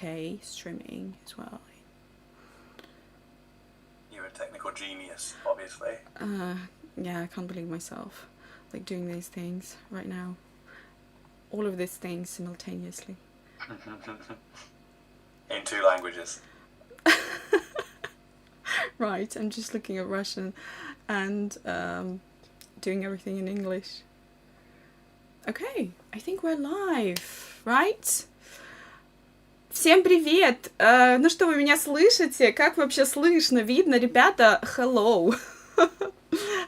Okay, streaming as well. You're a technical genius, obviously. Yeah, I can't believe myself, like, doing these things right now. All of these things simultaneously. In 2 languages. Right, I'm just looking at Russian and doing everything in English. Okay, I think we're live, right? Всем привет! Ну что, вы меня слышите? Как вообще слышно? Видно? Ребята, hello!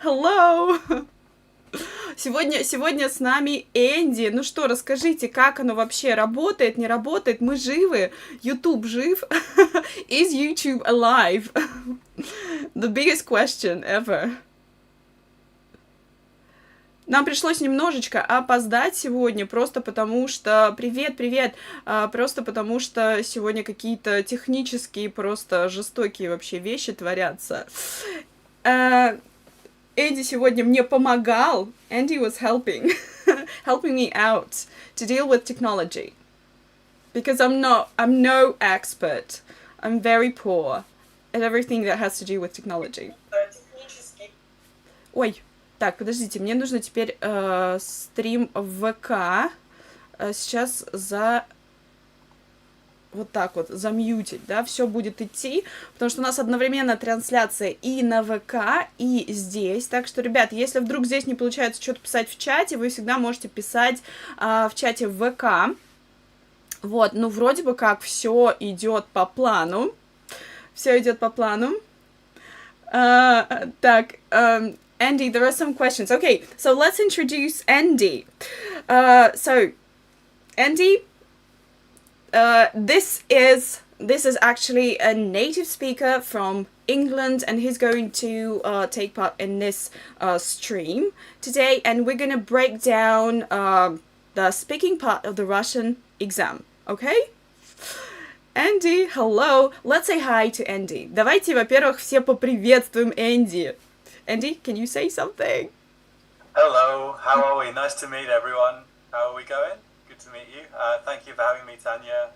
Hello! Сегодня с нами Энди. Ну что, расскажите, как оно вообще работает, не работает? Мы живы? YouTube жив? Is YouTube alive? The biggest question ever. Нам пришлось немножечко опоздать сегодня, просто потому что... Привет! Просто потому что сегодня какие-то технические, просто жестокие вообще вещи творятся. Энди сегодня мне помогал. Andy was helping me out to deal with technology. Because I'm no expert. I'm very poor at everything that has to do with technology. Ой, так, подождите, мне нужно теперь стрим в ВК сейчас вот так вот замьютить, да, все будет идти, потому что у нас одновременно трансляция и на ВК, и здесь, так что, ребят, если вдруг здесь не получается что-то писать в чате, вы всегда можете писать в чате в ВК, вот, ну, вроде бы как все идет по плану, так, Andy, there are some questions. Okay, so let's introduce Andy. So, Andy, this is actually a native speaker from England, and he's going to take part in this stream today, and we're going to break down the speaking part of the Russian exam, okay? Andy, hello. Let's say hi to Andy. Давайте, во-первых, все поприветствуем Энди. Andy, can you say something? Hello, how are we? Nice to meet everyone. How are we going? Good to meet you. Thank you for having me, Tanya.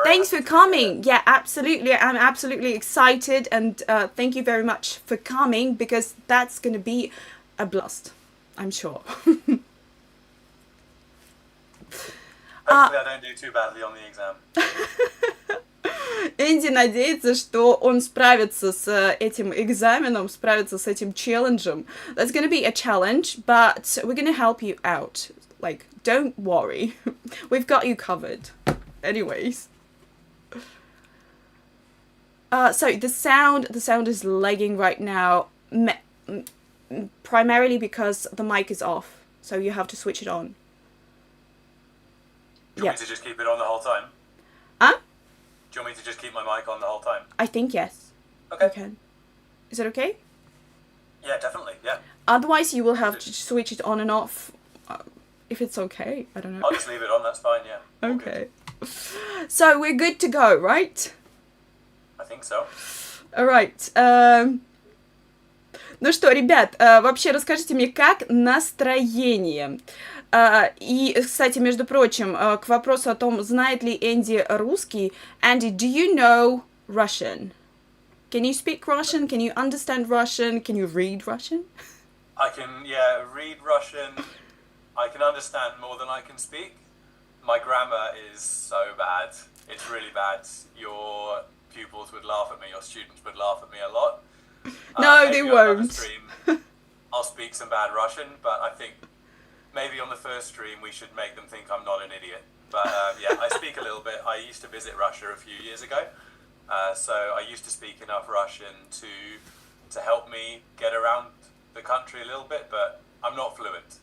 Thanks for coming. Yeah, absolutely. I'm absolutely excited, and thank you very much for coming, because that's going to be a blast, I'm sure. Hopefully I don't do too badly on the exam. Энди надеется, что он справится с этим экзаменом, справится с этим челленджем. That's going to be a challenge, but we're going to help you out. Like, don't worry. We've got you covered. Anyways. So the sound is lagging right now, primarily because the mic is off. So you have to switch it on. Do you want me to just keep it on the whole time? Huh? Do you want me to just keep my mic on the whole time? I think yes. Okay. You can. Is that okay? Yeah, definitely, yeah. Otherwise, you will have to switch it on and off. If it's okay, I don't know. I'll just leave it on, that's fine, yeah. All Okay. Good. So we're good to go, right? I think so. Alright. Ну что, ребят, вообще расскажите мне, как настроение? И, кстати, между прочим, к вопросу о том, знает ли Энди русский. Andy, do you know Russian? Can you speak Russian? Can you understand Russian? Can you read Russian? I can, read Russian. I can understand more than I can speak. My grammar is so bad. It's really bad. Your pupils would laugh at me. Your students would laugh at me a lot. No, they won't. Stream, I'll speak some bad Russian, but I think maybe on the first stream we should make them think I'm not an idiot. But I speak a little bit. I used to visit Russia a few years ago, so I used to speak enough Russian to help me get around the country a little bit, but I'm not fluent.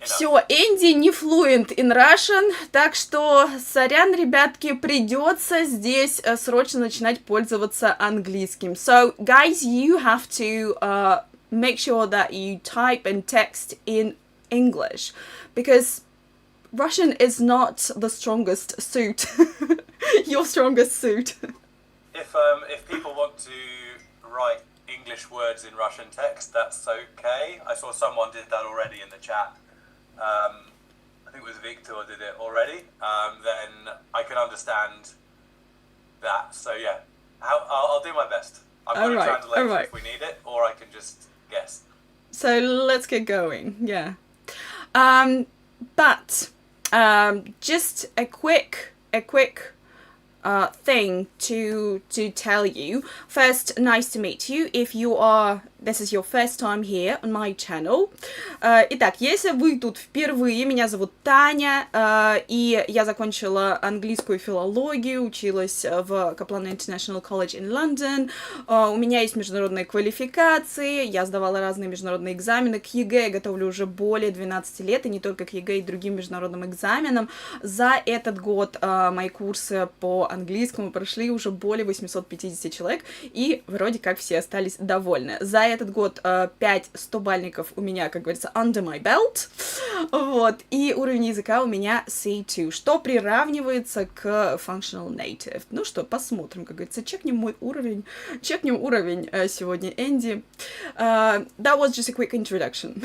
Все, Энди не fluent in Russian, так что, сорян, ребятки, придется здесь срочно начинать пользоваться английским. So, guys, you have to make sure that you type and text in English, because Russian is not the strongest suit. Your strongest suit. If people want to write English words in Russian text, that's okay. I saw someone did that already in the chat. I think it was Victor did it already, then I can understand that. So yeah, I'll do my best. I've got a translation if we need it, or I can just guess. So let's get going. Yeah. But just a quick thing to tell you. First, nice to meet you. If this is your first time here on my channel. Итак, если вы тут впервые, меня зовут Таня, и я закончила английскую филологию, училась в Kaplan International College in London. У меня есть международные квалификации, я сдавала разные международные экзамены. К ЕГЭ я готовлю уже более 12 лет, и не только к ЕГЭ, и другим международным экзаменам. За этот год мои курсы по английскому прошли уже более 850 человек, и вроде как все остались довольны. За этот год 5 100-бальников у меня, как говорится, under my belt, вот, и уровень языка у меня C2, что приравнивается к functional native. Ну что, посмотрим, как говорится, чекнем уровень сегодня, Энди. That was just a quick introduction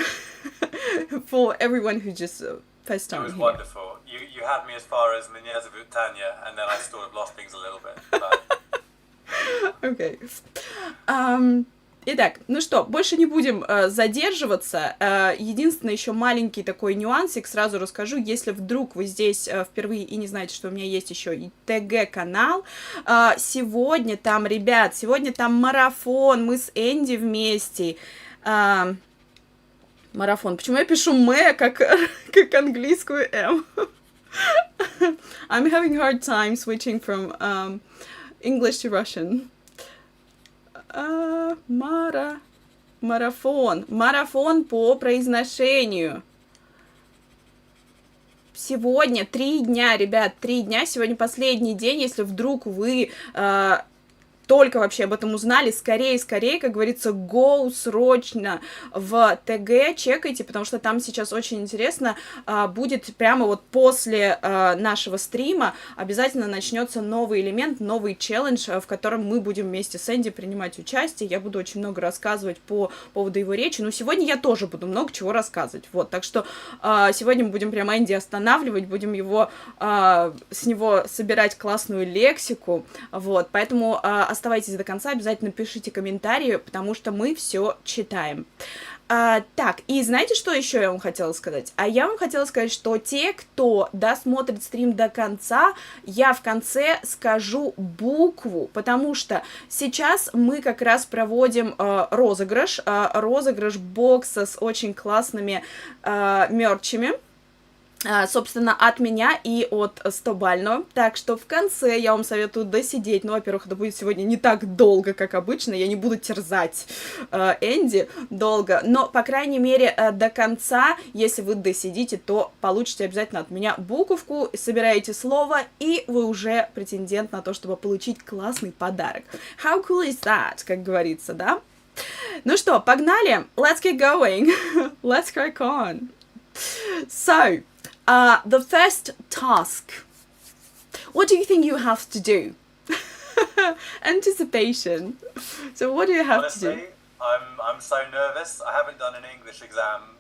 for everyone who just first time here. It was here. Wonderful. You had me as far as Nezavisiма, Tanya, and then I sort of lost things a little bit. Окей. Итак, ну что, больше не будем задерживаться. Единственное, еще маленький такой нюансик сразу расскажу. Если вдруг вы здесь впервые и не знаете, что у меня есть еще и ТГ-канал, сегодня там, ребят, сегодня там марафон, мы с Энди вместе. Марафон. Почему я пишу «мэ» как английскую «м»? I'm having a hard time switching from English to Russian. Марафон по произношению. Сегодня 3 дня, ребят, 3 дня. Сегодня последний день. Если вдруг вы только вообще об этом узнали, скорее, как говорится, go срочно в ТГ, чекайте, потому что там сейчас очень интересно, будет прямо вот после нашего стрима обязательно начнется новый элемент, новый челлендж, в котором мы будем вместе с Энди принимать участие. Я буду очень много рассказывать по поводу его речи, но сегодня я тоже буду много чего рассказывать, вот, так что сегодня мы будем прямо Энди останавливать, будем с него собирать классную лексику, вот, поэтому оставайтесь до конца, обязательно пишите комментарии, потому что мы все читаем. Так, и знаете, что еще я вам хотела сказать? А я вам хотела сказать, что те, кто досмотрит стрим до конца, я в конце скажу букву, потому что сейчас мы как раз проводим розыгрыш бокса с очень классными мерчами. Собственно, от меня и от 100-бального. Так что в конце я вам советую досидеть. Ну, во-первых, это будет сегодня не так долго, как обычно. Я не буду терзать Энди долго. Но, по крайней мере, до конца, если вы досидите, то получите обязательно от меня буковку, собираете слово, и вы уже претендент на то, чтобы получить классный подарок. How cool is that, как говорится, да? Ну что, погнали? Let's get going. Let's crack on. So, the first task. What do you think you have to do? Anticipation. So what do you have to do? Honestly, I'm so nervous. I haven't done an English exam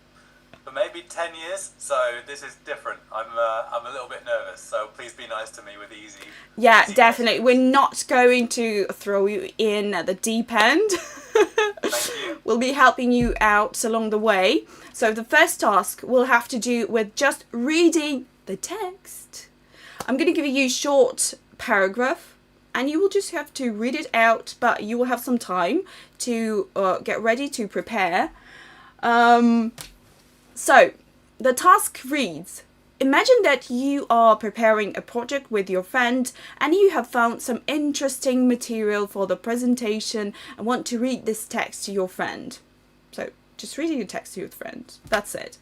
for maybe 10 years, so this is different. I'm a little bit nervous, so please be nice to me with easy. Yeah, easy definitely. questions. We're not going to throw you in at the deep end. Thank you. We'll be helping you out along the way. So the first task will have to do with just reading the text. I'm going to give you a short paragraph, and you will just have to read it out, but you will have some time to get ready to prepare. So the task reads, imagine that you are preparing a project with your friend and you have found some interesting material for the presentation and want to read this text to your friend. So just reading your text to your friend. That's it.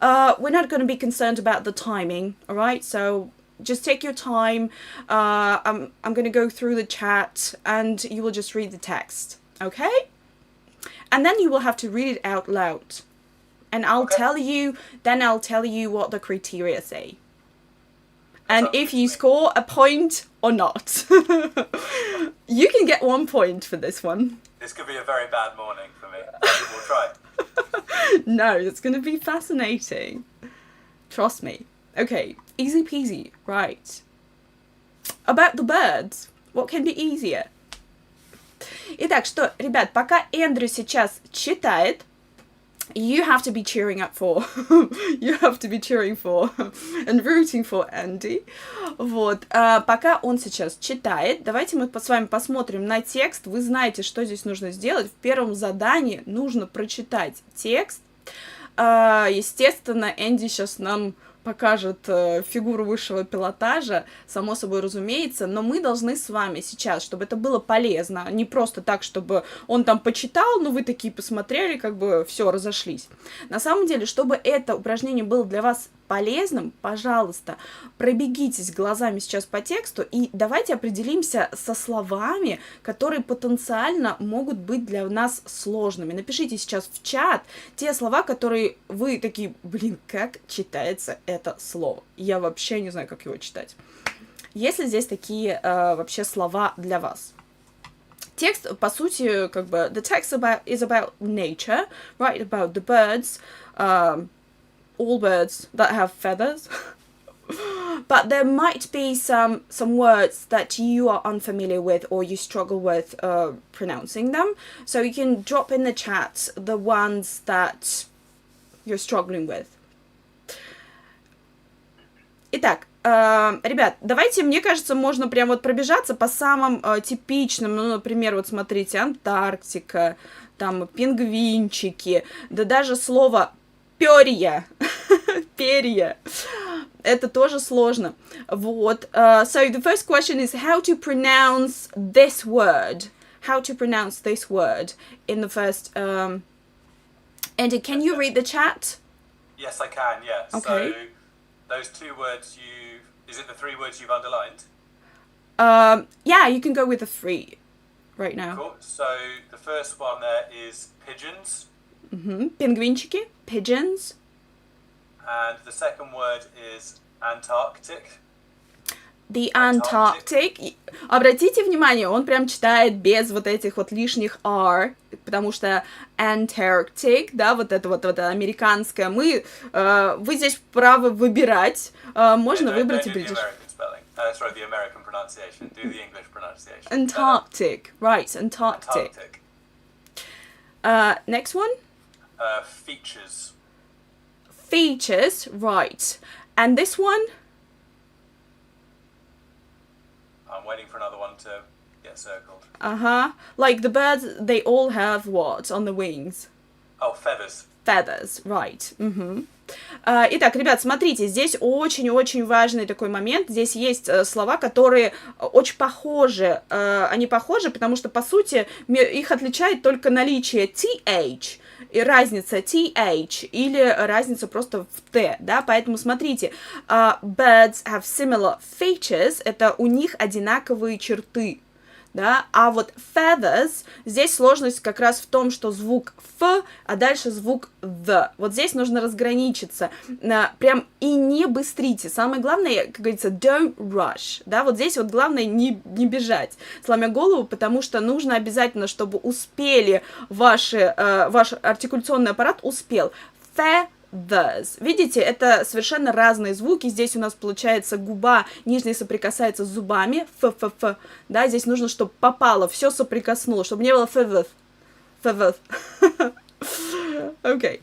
We're not going to be concerned about the timing, all right? So just take your time. I'm going to go through the chat and you will just read the text, okay? And then you will have to read it out loud. And I'll tell you what the criteria say. And if you score a point or not. You can get 1 point for this one. This could be a very bad morning for me. We'll try. No, it's going to be fascinating. Trust me. Okay, easy peasy, right. About the birds, what can be easier? Итак, что, ребят, пока Эндрю сейчас читает, you have to be cheering up for, you have to be cheering for and rooting for Andy. Вот, пока он сейчас читает, давайте мы с вами посмотрим на текст. Вы знаете, что здесь нужно сделать. В первом задании нужно прочитать текст. Естественно, Энди сейчас нам покажет фигуру высшего пилотажа, само собой разумеется, но мы должны с вами сейчас, чтобы это было полезно, не просто так, чтобы он там почитал, но вы такие посмотрели, как бы все, разошлись. На самом деле, чтобы это упражнение было для вас полезным, пожалуйста, пробегитесь глазами сейчас по тексту и давайте определимся со словами, которые потенциально могут быть для нас сложными. Напишите сейчас в чат те слова, которые вы такие, блин, как читается это слово. Я вообще не знаю, как его читать. Есть ли здесь такие вообще слова для вас? Текст, по сути, как бы, the text is about nature, right, about the birds, all birds that have feathers. But there might be some words that you are unfamiliar with or you struggle with pronouncing them. So you can drop in the chat the ones that you're struggling with. Итак, ребят, давайте, мне кажется, можно прям вот пробежаться по самым типичным, ну, например, вот смотрите, Антарктика, там пингвинчики, да даже слово перья, перья, это тоже сложно. Вот, so the first question is how to pronounce this word, how to pronounce this word in the first, Andy, can you read the chat? Yes, I can, yeah. Okay. So those two words is it the three words you've underlined? Yeah, you can go with the three right now. Cool. So the first one there is pigeons. Пингвинчики, pigeons. And the second word is Antarctic. The Antarctic. Обратите внимание, он прям читает без вот этих вот лишних R, потому что Antarctic, да, вот это американское. Вы здесь вправе выбирать. Можно выбрать и British. Sorry, the American pronunciation. Do the English pronunciation. Antarctic, right, Antarctic. Next one? Features. Features, right. And this one? I'm waiting for another one to get circled. Like the birds, they all have what on the wings? Oh, feathers. Feathers, right. Итак, ребят, смотрите, здесь очень-очень важный такой момент. Здесь есть слова, которые очень похожи. Они похожи, потому что, по сути, их отличает только наличие th, и разница th, или разница просто в t, да, поэтому смотрите, birds have similar features, это у них одинаковые черты. Да? А вот feathers, здесь сложность как раз в том, что звук F, а дальше звук the. Вот здесь нужно разграничиться. Прям и не быстрите. Самое главное, как говорится, don't rush. Да? Вот здесь вот главное не бежать, сломя голову, потому что нужно обязательно, чтобы успели ваш артикуляционный аппарат успел. Feathers. Видите, это совершенно разные звуки. Здесь у нас получается губа нижняя соприкасается с зубами. Ф. Да, здесь нужно, чтобы попало, все соприкоснуло, чтобы не было feathers. Okay.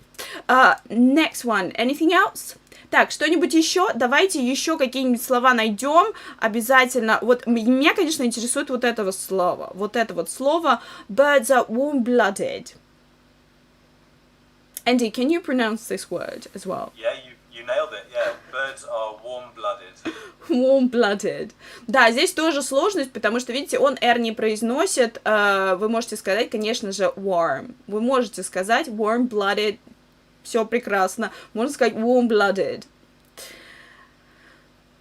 Next one. Anything else? Так, что-нибудь еще? Давайте еще какие-нибудь слова найдем. Обязательно. Вот меня, конечно, интересует вот это вот слово. Вот это вот слово. Birds are warm-blooded. Andy, can you pronounce this word as well? Yeah, you nailed it. Yeah, birds are warm-blooded. Warm-blooded. Да, здесь тоже сложность, потому что, видите, он R не произносит. Вы можете сказать, конечно же, warm. Вы можете сказать warm-blooded. Все прекрасно. Можно сказать warm-blooded.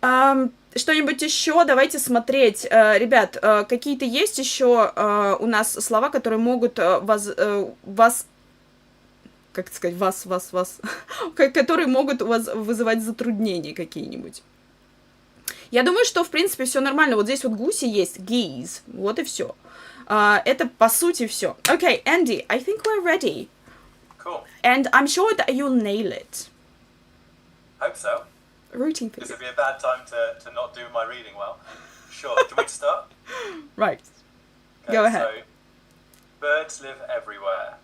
Что-нибудь еще? Давайте смотреть. Ребят, какие-то есть еще у нас слова, которые могут вас как сказать, вас, которые могут у вас вызывать затруднения какие-нибудь. Я думаю, что, в принципе, все нормально. Вот здесь вот гуси есть, geese, вот и все. Это, по сути, все. Okay, Andy, I think we're ready. Cool. And I'm sure that you'll nail it. Hope so. rooting for This you. would be a bad time to not do my reading well. Sure. Do you want me to start? Right. Okay, Go ahead. So, birds live everywhere.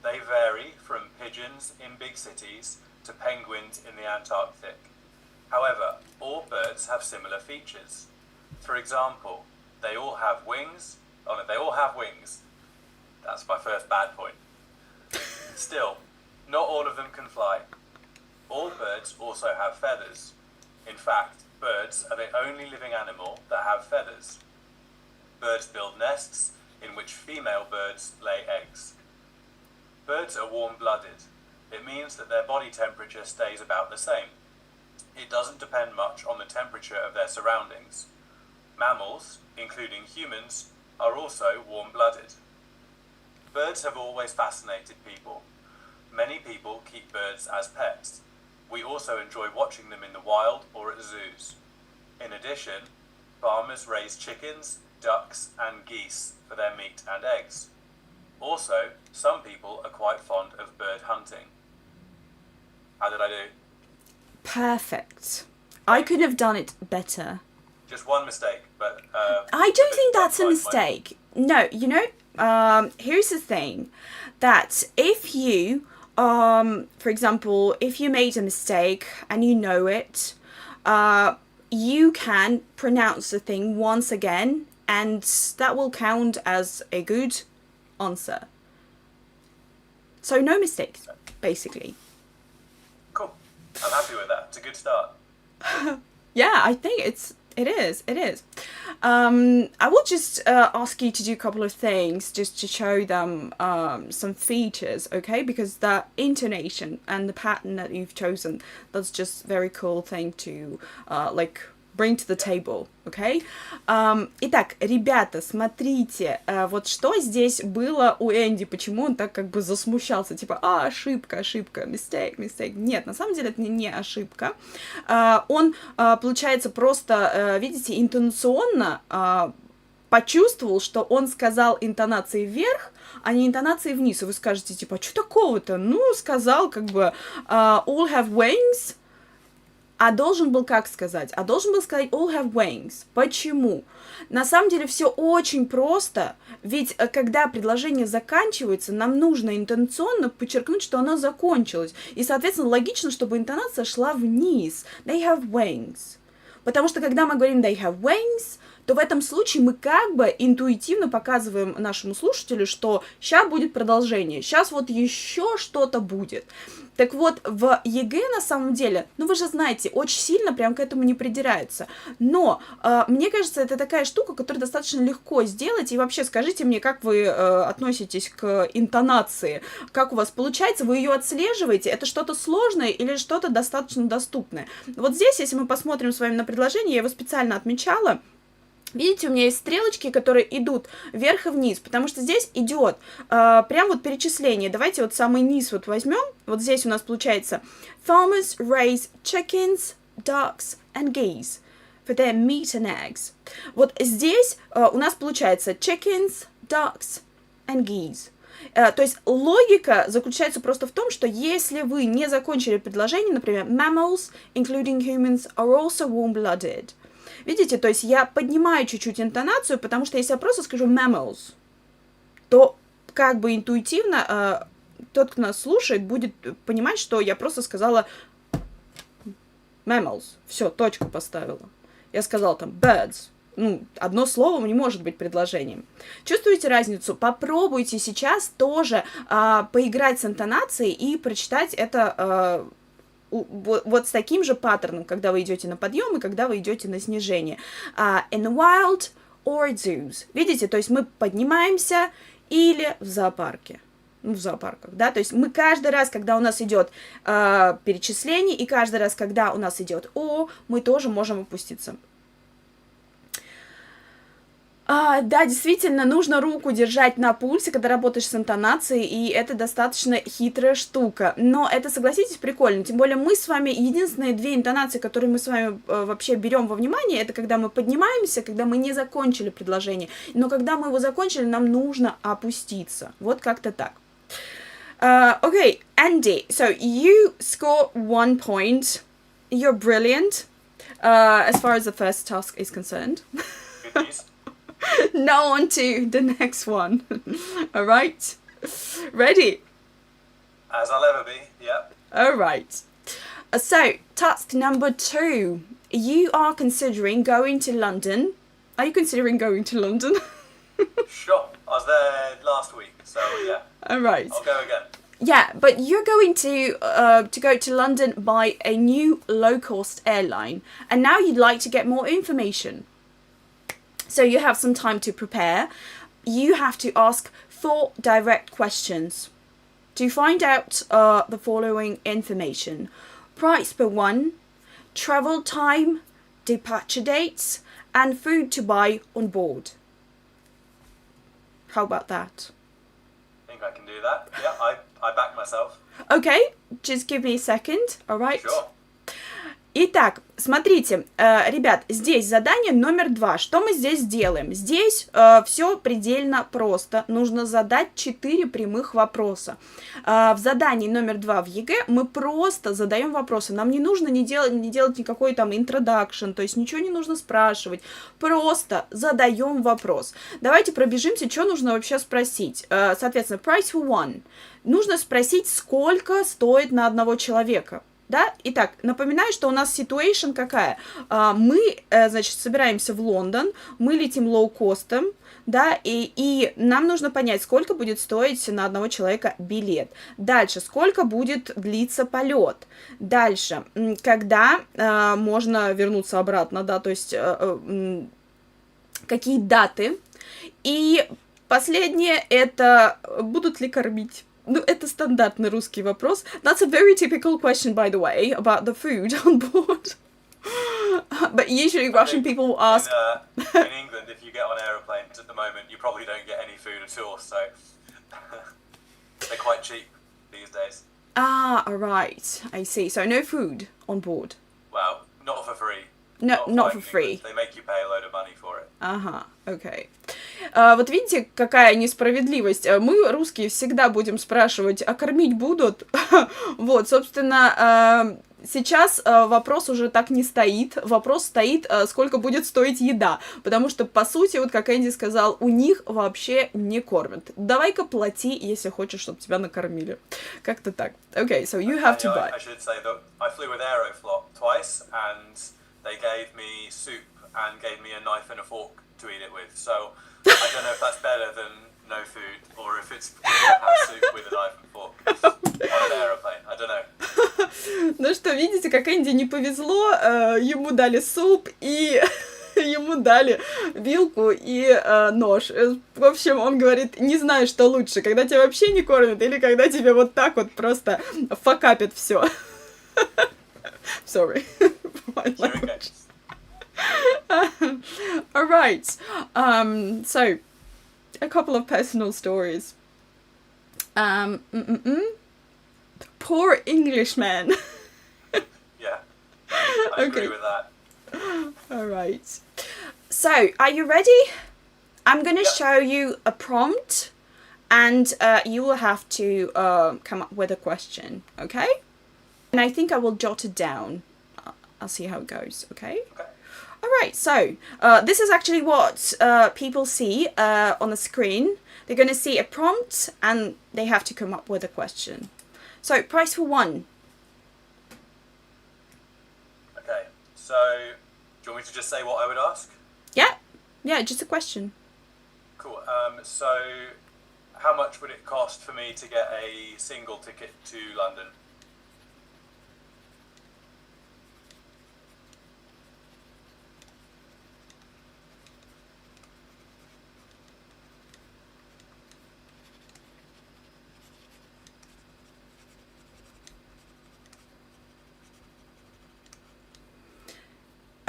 They vary from pigeons in big cities to penguins in the Antarctic. However, all birds have similar features. For example, they all have wings. Oh no, they all have wings. That's my first bad point. Still, not all of them can fly. All birds also have feathers. In fact, birds are the only living animal that have feathers. Birds build nests in which female birds lay eggs. Birds are warm-blooded. It means that their body temperature stays about the same. It doesn't depend much on the temperature of their surroundings. Mammals, including humans, are also warm-blooded. Birds have always fascinated people. Many people keep birds as pets. We also enjoy watching them in the wild or at zoos. In addition, farmers raise chickens, ducks, and geese for their meat and eggs. Also, some people are quite fond of bird hunting. How did I do? Perfect. I could have done it better. Just one mistake, but... I don't think that's a mistake. No, you know, here's the thing. That if you, for example, if you made a mistake and you know it, you can pronounce the thing once again, and that will count as a good answer. So no mistakes, basically. Cool. I'm happy with that. It's a good start. Yeah, I think it is. I will just ask you to do a couple of things just to show them some features, okay? Because the intonation and the pattern that you've chosen, that's just very cool thing to like bring to the table, okay? Итак, ребята, смотрите, вот что здесь было у Энди, почему он так как бы засмущался, типа, ошибка, mistake. Нет, на самом деле это не ошибка. Он, получается, просто, видите, интонационно почувствовал, что он сказал интонацией вверх, а не интонацией вниз. И вы скажете, типа, а что такого-то? Ну, сказал, как бы, all have wings. А должен был как сказать? А должен был сказать all have wings. Почему? На самом деле все очень просто, ведь когда предложение заканчивается, нам нужно интонационно подчеркнуть, что оно закончилось. И, соответственно, логично, чтобы интонация шла вниз. They have wings. Потому что когда мы говорим they have wings, то в этом случае мы как бы интуитивно показываем нашему слушателю, что сейчас будет продолжение, сейчас вот еще что-то будет. Так вот, в ЕГЭ на самом деле, ну вы же знаете, очень сильно прям к этому не придираются. Но мне кажется, это такая штука, которую достаточно легко сделать. И вообще скажите мне, как вы относитесь к интонации, как у вас получается, вы ее отслеживаете, это что-то сложное или что-то достаточно доступное. Вот здесь, если мы посмотрим с вами на предложение, я его специально отмечала. Видите, у меня есть стрелочки, которые идут вверх и вниз, потому что здесь идет прям вот перечисление. Давайте вот самый низ вот возьмем. Вот здесь у нас получается farmers raise chickens, ducks and geese for their meat and eggs. Вот здесь у нас получается chickens, ducks and geese. То есть логика заключается просто в том, что если вы не закончили предложение, например, mammals, including humans, are also warm-blooded. Видите, то есть я поднимаю чуть-чуть интонацию, потому что если я просто скажу mammals, то как бы интуитивно тот, кто нас слушает, будет понимать, что я просто сказала mammals. Все, точку поставила. Я сказала там birds. Ну, одно слово не может быть предложением. Чувствуете разницу? Попробуйте сейчас тоже поиграть с интонацией и прочитать это вот с таким же паттерном, когда вы идете на подъем и когда вы идете на снижение. In the wild or zoos. Видите, то есть мы поднимаемся или в зоопарке. Ну, в зоопарках, да, то есть мы каждый раз, когда у нас идет перечисление, и каждый раз, когда у нас идет мы тоже можем опуститься. Да, действительно, нужно руку держать на пульсе, когда работаешь с интонацией, и это достаточно хитрая штука. Но это, согласитесь, прикольно. Тем более мы с вами, единственные две интонации, которые мы с вами вообще берем во внимание, это когда мы поднимаемся, когда мы не закончили предложение. Но когда мы его закончили, нам нужно опуститься. Вот как-то так. Okay, Andy, so you score 1 point. You're brilliant, as far as the first task is concerned. Good news. Now on to the next one. All right? Ready? As I'll ever be, yep. All right. So, task number 2. You are considering going to London. Are you considering going to London? Sure. I was there last week, so yeah. All right. I'll go again. Yeah, but you're going to go to London by a new low-cost airline, and now you'd like to get more information. So you have some time to prepare. You have to ask 4 direct questions to find out the following information: price per one, travel time, departure dates, and food to buy on board. How about that? I think I can do that. Yeah, I back myself. Okay, just give me a second, alright? Sure. Итак, смотрите, ребят, здесь задание номер 2. Что мы здесь делаем? Здесь все предельно просто. Нужно задать 4 прямых вопроса. В задании номер 2 в ЕГЭ мы просто задаем вопросы. Нам не нужно не делать никакой там introduction, то есть ничего не нужно спрашивать. Просто задаем вопрос. Давайте пробежимся, что нужно вообще спросить. Соответственно, price for one. Нужно спросить, сколько стоит на одного человека. Да? Итак, напоминаю, что у нас situation какая? Мы, значит, собираемся в Лондон, мы летим лоукостом, да, и нам нужно понять, сколько будет стоить на одного человека билет. Дальше, сколько будет длиться полет. Дальше, когда можно вернуться обратно, да, то есть какие даты. И последнее, это будут ли кормить. Ну, это стандартный русский вопрос. That's a very typical question, by the way, about the food on board. But usually Russian people will ask... In England, if you get on aeroplanes at the moment, you probably don't get any food at all, so they're quite cheap these days. Ah, right. I see. So no food on board. Well, not for free. No, not for free. They make you pay a load of money for it. Ага, окей. Вот видите, какая несправедливость. Мы, русские, всегда будем спрашивать, а кормить будут? Вот, собственно, сейчас вопрос уже так не стоит. Вопрос стоит, сколько будет стоить еда. Потому что, по сути, вот как Энди сказал, у них вообще не кормят. Давай-ка плати, если хочешь, чтобы тебя накормили. Как-то так. Okay, so you have to buy. I should say that I flew with Aeroflot twice, and they gave me soup and gave me a knife and a fork to eat it with. So I don't know if that's better than no food or if it's have soup with a knife and fork on an aeroplane. I don't know. Ну что, видите, как Энди не повезло, ему дали суп и ему дали вилку и нож. В общем, он говорит, не знаю, что лучше, когда тебя вообще не кормят или когда тебе вот так вот просто факапят все. Sorry. All right. So, a couple of personal stories. Poor Englishman. Yeah, I agree with that. All right. So, are you ready? I'm going to show you a prompt, and you will have to come up with a question, okay? And I think I will jot it down. I'll see how it goes, okay? Okay. All right, so this is actually what people see on the screen. They're going to see a prompt and they have to come up with a question. So, price for one. Okay, so do you want me to just say what I would ask? Yeah, just a question. Cool. So how much would it cost for me to get a single ticket to London?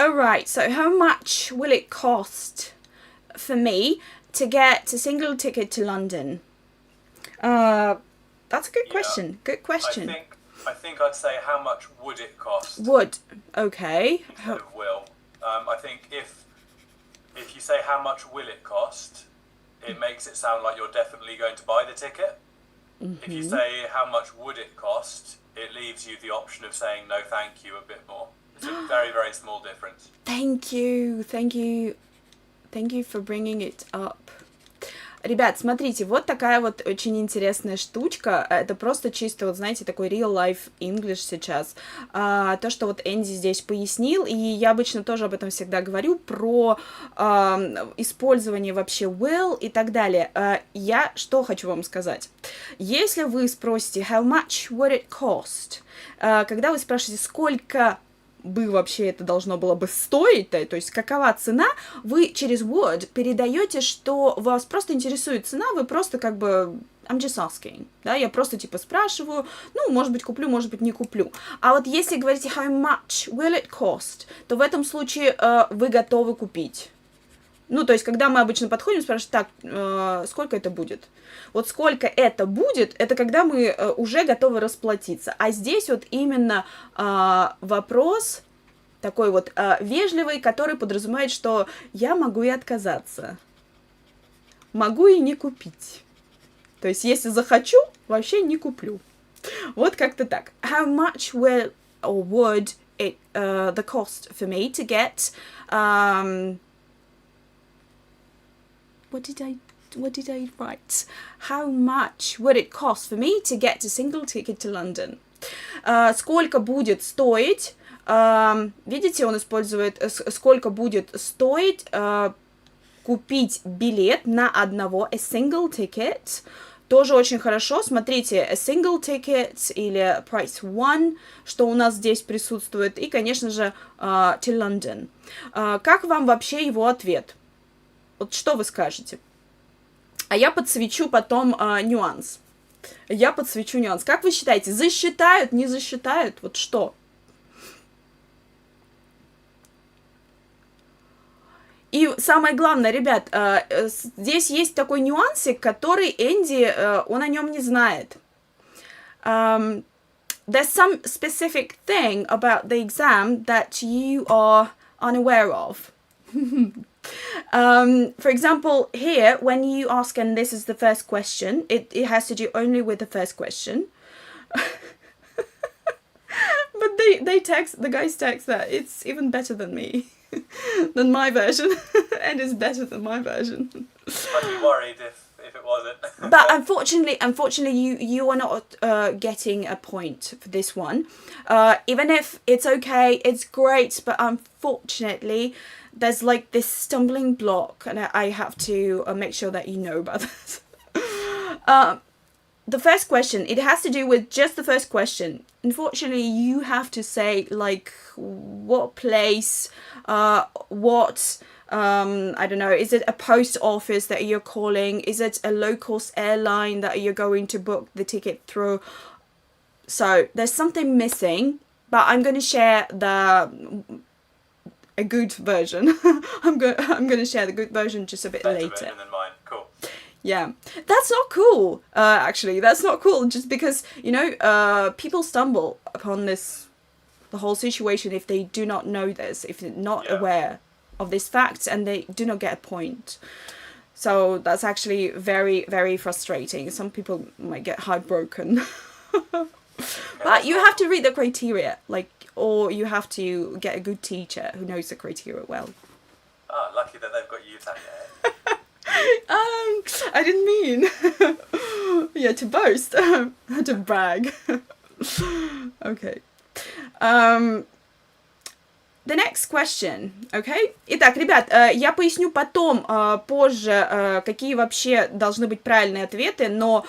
Alright, so how much will it cost for me to get a single ticket to London? That's a good question. Good question. I think I'd say how much would it cost? Would. Okay. Instead of will. I think if you say how much will it cost, it makes it sound like you're definitely going to buy the ticket. Mm-hmm. If you say how much would it cost, it leaves you the option of saying no thank you a bit more. It's a very, very small difference. Thank you for bringing it up. Ребят, смотрите, вот такая вот очень интересная штучка. Это просто чисто, вот знаете, такой real life English сейчас. То, что вот Энди здесь пояснил, и я обычно тоже об этом всегда говорю, про использование вообще will и так далее. Я что хочу вам сказать? Если вы спросите how much would it cost, когда вы спрашиваете, сколько бы вообще это должно было бы стоить, то есть какова цена, вы через would передаете, что вас просто интересует цена, вы просто как бы I'm just asking, да, я просто типа спрашиваю, ну, может быть, куплю, может быть, не куплю. А вот если говорите how much will it cost, то в этом случае вы готовы купить. Ну, то есть, когда мы обычно подходим, спрашиваем, так, сколько это будет? Вот сколько это будет, это когда мы уже готовы расплатиться. А здесь вот именно вопрос такой вот вежливый, который подразумевает, что я могу и отказаться. Могу и не купить. То есть, если захочу, вообще не куплю. Вот как-то так. How much will or would it the cost for me to get What did I write? How much would it cost for me to get a single ticket to London? Сколько будет стоить? Видите, он использует сколько будет стоить купить билет на одного, a single ticket. Тоже очень хорошо. Смотрите, a single ticket или price one, что у нас здесь присутствует. И, конечно же, to London. Как вам вообще его ответ? Вот что вы скажете? А я подсвечу потом нюанс. Как вы считаете, засчитают, не засчитают? Вот что? И самое главное, ребят, здесь есть такой нюансик, который Энди, он о нем не знает. There's some specific thing about the exam that you are unaware of. For example, here, when you ask, and this is the first question, it has to do only with the first question. But the guys text that it's even better than me, than my version, and it's better than my version. I'd be worried if it wasn't. But unfortunately, you are not getting a point for this one. Even if it's okay, it's great, but unfortunately, there's like this stumbling block, and I have to make sure that you know about this. The first question, it has to do with just the first question. Unfortunately, you have to say like what place, what, I don't know, is it a post office that you're calling? Is it a low-cost airline that you're going to book the ticket through? So there's something missing, but I'm going to share a good version. I'm going to share the good version just a bit Better later. version than mine. Cool. Yeah, that's not cool. Actually, that's not cool. Just because, you know, people stumble upon the whole situation if they do not know this, if they're not aware of this fact, and they do not get a point. So that's actually very, very frustrating. Some people might get heartbroken. But you have to read the criteria, or you have to get a good teacher who knows the criteria well. Ah, lucky that they've got you, Tanya. I didn't mean, to boast, to brag. Okay. The next question, okay? Итак, ребят, я поясню потом, позже, какие вообще должны быть правильные ответы, но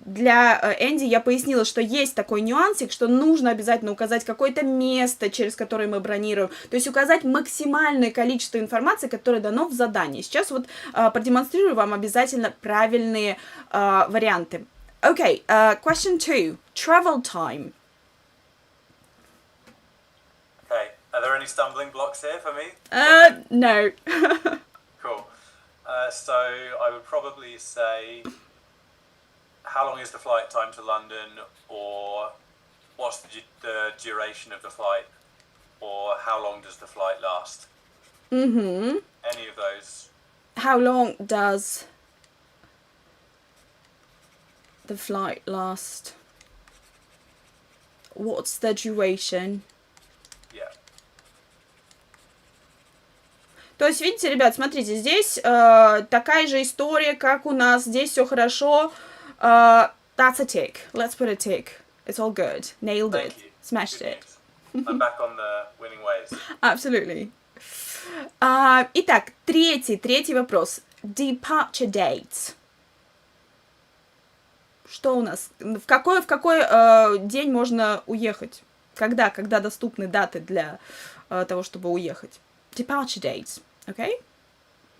для Энди я пояснила, что есть такой нюансик, что нужно обязательно указать какое-то место, через которое мы бронируем, то есть указать максимальное количество информации, которое дано в задании. Сейчас вот продемонстрирую вам обязательно правильные варианты. Okay, question 2. Travel time. Okay, are there any stumbling blocks here for me? No. Cool. So I would probably say, how long is the flight time to London, or what's the duration of the flight, or how long does the flight last? Mm-hmm. Any of those. How long does the flight last? what's the duration? Yeah. То есть, видите, ребят, смотрите, здесь такая же история, как у нас. Здесь все хорошо. That's a tick. Let's put a tick. It's all good. Nailed it. Thank you. Smashed Good it. news. I'm back on the winning ways. Absolutely. Итак, третий вопрос. Departure dates. Что у нас? В какой день можно уехать? Когда доступны даты для того, чтобы уехать? Departure dates. Okay?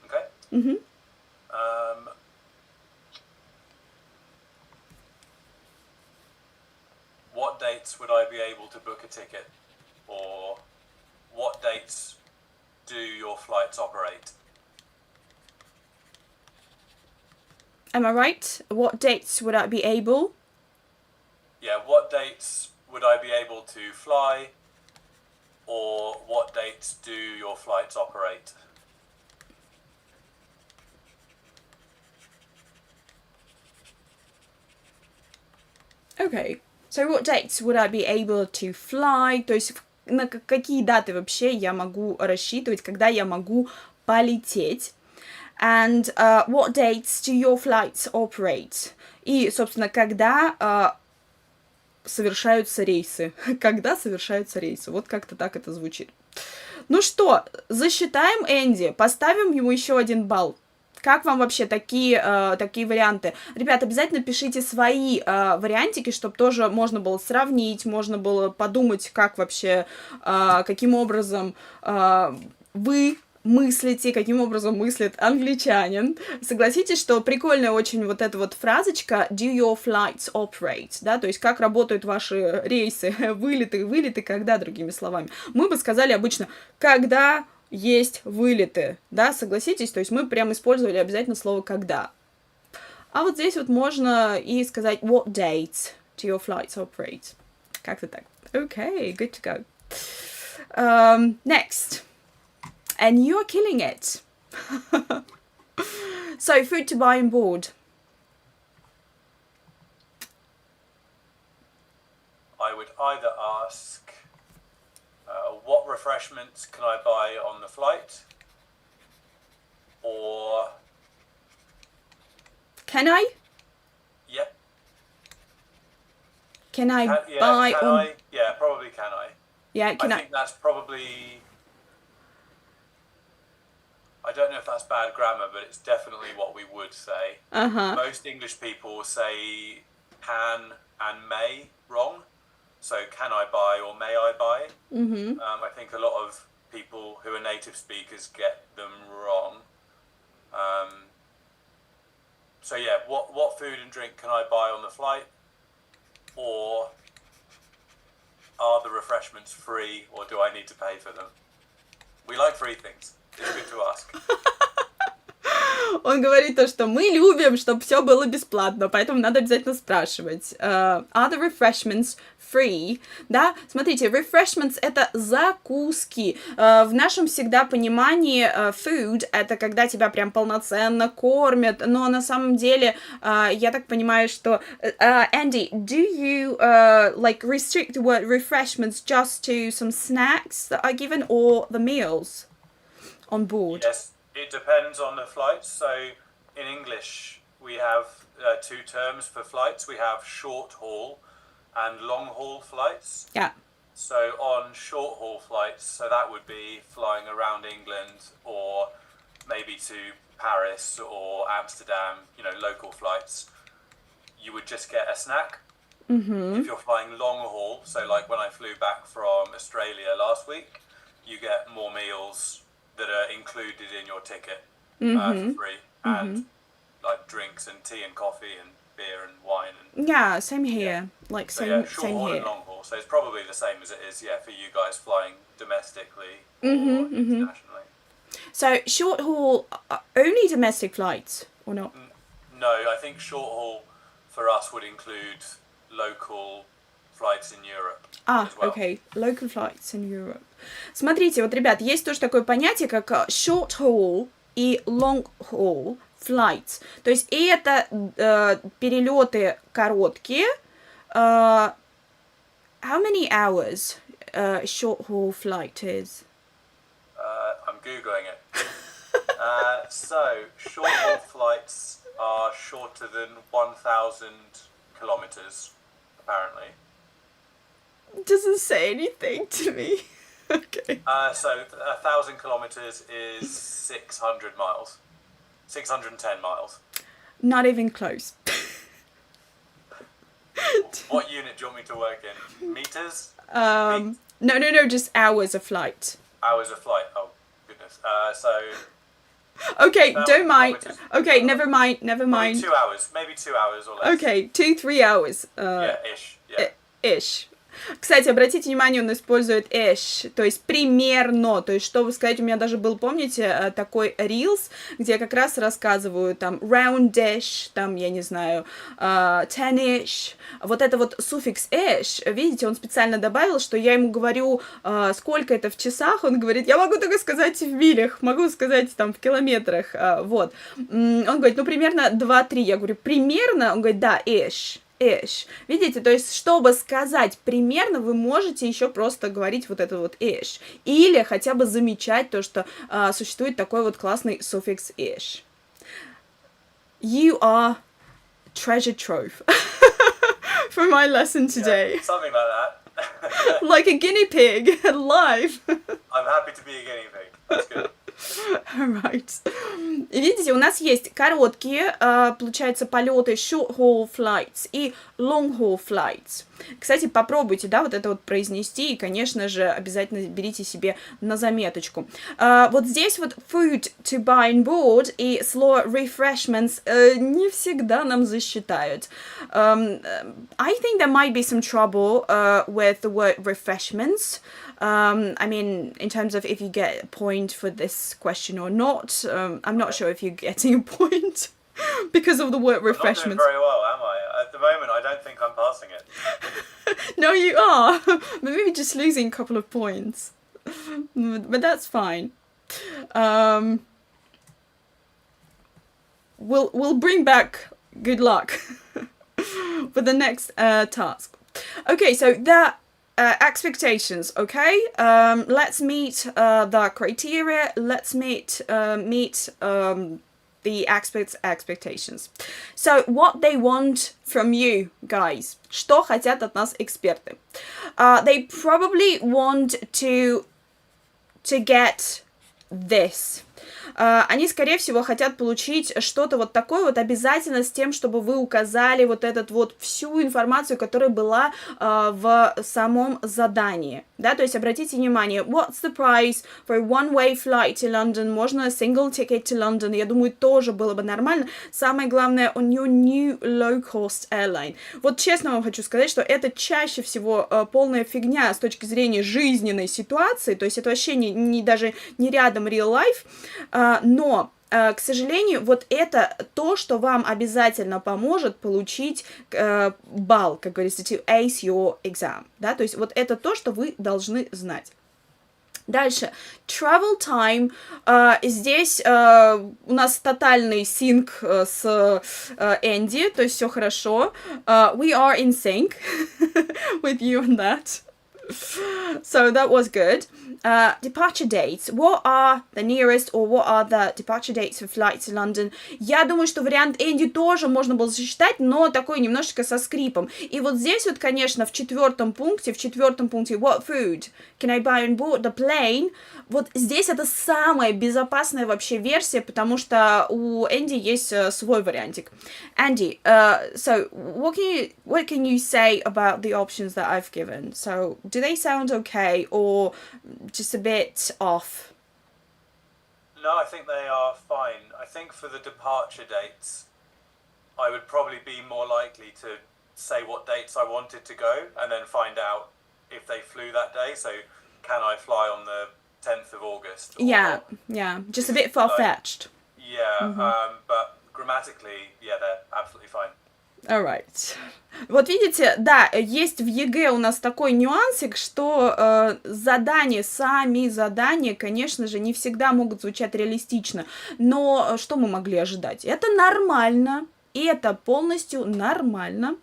Okay. Mm-hmm. What dates would I be able to book a ticket? Or what dates do your flights operate? Am I right? What dates would I be able? Yeah, what dates would I be able to fly? Or what dates do your flights operate? Okay. So what dates would I be able to fly? То есть на какие даты вообще я могу рассчитывать, когда я могу полететь? And what dates do your flights operate? И, собственно, когда совершаются рейсы. Когда совершаются рейсы. Вот как-то так это звучит. Ну что, засчитаем Энди, поставим ему еще 1 балл. Как вам вообще такие варианты? Ребят, обязательно пишите свои вариантики, чтобы тоже можно было сравнить, можно было подумать, как вообще, каким образом вы мыслите, каким образом мыслит англичанин. Согласитесь, что прикольная очень вот эта вот фразочка do your flights operate, да, то есть как работают ваши рейсы, вылеты, когда, другими словами. Мы бы сказали обычно, когда есть вылеты, да, согласитесь, то есть мы прям использовали обязательно слово «когда». А вот здесь вот можно и сказать what dates do your flights operate. Как-то так. Okay, good to go. Next. And you're killing it. So, food to buy on board. I would either ask, what refreshments can I buy on the flight? Or... Can I? Yep. Can I Yeah, buy can on... I? Yeah, probably can I. Yeah, I think that's probably... I don't know if that's bad grammar, but it's definitely what we would say. Uh-huh. Most English people say can and may wrong. So can I buy or may I buy? Mm-hmm. I think a lot of people who are native speakers get them wrong. So yeah, what food and drink can I buy on the flight? Or are the refreshments free, or do I need to pay for them? We like free things. It's good to ask. Он говорит то, что мы любим, чтобы все было бесплатно, поэтому надо обязательно спрашивать. Are the refreshments free? Да, смотрите, refreshments — это закуски. В нашем всегда понимании food — это когда тебя прям полноценно кормят, но на самом деле, я так понимаю, что... Andy, do you like restrict the word refreshments just to some snacks that are given, or the meals on board? Yes, it depends on the flights. So in English, we have 2 terms for flights. We have short haul and long haul flights. Yeah. So on short haul flights, so that would be flying around England or maybe to Paris or Amsterdam, you know, local flights. You would just get a snack. Mm-hmm. If you're flying long haul, so like when I flew back from Australia last week, you get more meals that are included in your ticket for free, and like drinks and tea and coffee and beer and wine and Yeah, same here. Like so same short same haul here. and long haul. So it's probably the same as it is for you guys flying domestically or internationally. So short haul, only domestic flights or not? No, I think short haul for us would include local flights in Europe. А, as well. окей, local flights in Europe. Смотрите, вот, ребят, есть тоже такое понятие, как short haul и long haul flights. То есть это перелеты короткие, how many hours a short haul flight is? I'm Googling it. So, short haul flights are shorter than 1,000 kilometers, apparently. It doesn't say anything to me. Okay. So, 1,000 kilometers is 600 miles. 610 miles. Not even close. What unit do you want me to work in? Meters? No, just hours of flight. Hours of flight. Oh, goodness. Okay, don't mind. Kilometers. Okay, never mind. Maybe 2 hours. Maybe 2 hours or less. Okay, 2-3 hours. Yeah, ish. Yeah. Ish. Кстати, обратите внимание, он использует ish, то есть примерно, то есть, чтобы сказать, у меня даже был, помните, такой reels, где я как раз рассказываю, там, round-ish, там, я не знаю, 10-ish, вот это вот суффикс ish, видите, он специально добавил, что я ему говорю, сколько это в часах, он говорит, я могу только сказать в милях, могу сказать, там, в километрах, вот, он говорит, ну, примерно 2-3, я говорю, примерно, он говорит, да, ish. Ish. Видите, то есть, чтобы сказать примерно, вы можете еще просто говорить вот это вот ish. Или хотя бы замечать то, что существует такой вот классный суффикс ish. You are treasure trove for my lesson today. Yeah, something like that. Like a guinea pig, live. I'm happy to be a guinea pig. That's good. Right. Видите, у нас есть короткие, получается, полеты short haul flights и long haul flights. Кстати, попробуйте, да, вот это вот произнести, и, конечно же, обязательно берите себе на заметочку. Вот здесь вот food to buy on board и слово refreshments не всегда нам засчитают. I think there might be some trouble with the word refreshments. I mean, in terms of if you get a point for this question or not, I'm not sure if you're getting a point because of the word refreshments. I'm not doing very well, am I? At the moment, I don't think I'm passing it. No, you are. But maybe just losing a couple of points. But that's fine. We'll bring back good luck for the next task. Okay, so that expectations, okay? Let's meet the criteria. Let's meet the expectations. So, what they want from you, guys. Что хотят от нас эксперты? They probably want to get this. Они, скорее всего, хотят получить что-то вот такое вот обязательно с тем, чтобы вы указали вот этот вот всю информацию, которая была в самом задании, да, то есть обратите внимание, what's the price for a one-way flight to London, можно single ticket to London, я думаю, тоже было бы нормально, самое главное, on your new low-cost airline. Вот честно вам хочу сказать, что это чаще всего полная фигня с точки зрения жизненной ситуации, то есть это вообще даже не рядом real life, но, к сожалению, вот это то, что вам обязательно поможет получить балл, как говорится, to ace your exam, да, то есть вот это то, что вы должны знать. Дальше, travel time, здесь у нас тотальный синк с Энди, то есть все хорошо, we are in sync with you on that. So that was good. Departure dates. What are the nearest or what are the departure dates for flight to London? Я думаю, что вариант Энди тоже можно было засчитать, но такой немножечко со скрипом. И вот здесь вот, конечно, в четвертом пункте, what food can I buy on board the plane? Вот здесь это самая безопасная вообще версия, потому что у Энди есть свой вариантик. Andy, so what can you say about the options that I've given? So, do they sound okay or just a bit off? No, I think they are fine. I think for the departure dates, I would probably be more likely to say what dates I wanted to go and then find out if they flew that day. So, can I fly on the 10th of August? Yeah, just a bit far-fetched. But grammatically, yeah, they're absolutely fine. Alright. Вот видите, да, есть в ЕГЭ у нас такой нюансик, что сами задания, конечно же, не всегда могут звучать реалистично. Но что мы могли ожидать? Это нормально, и это полностью нормально.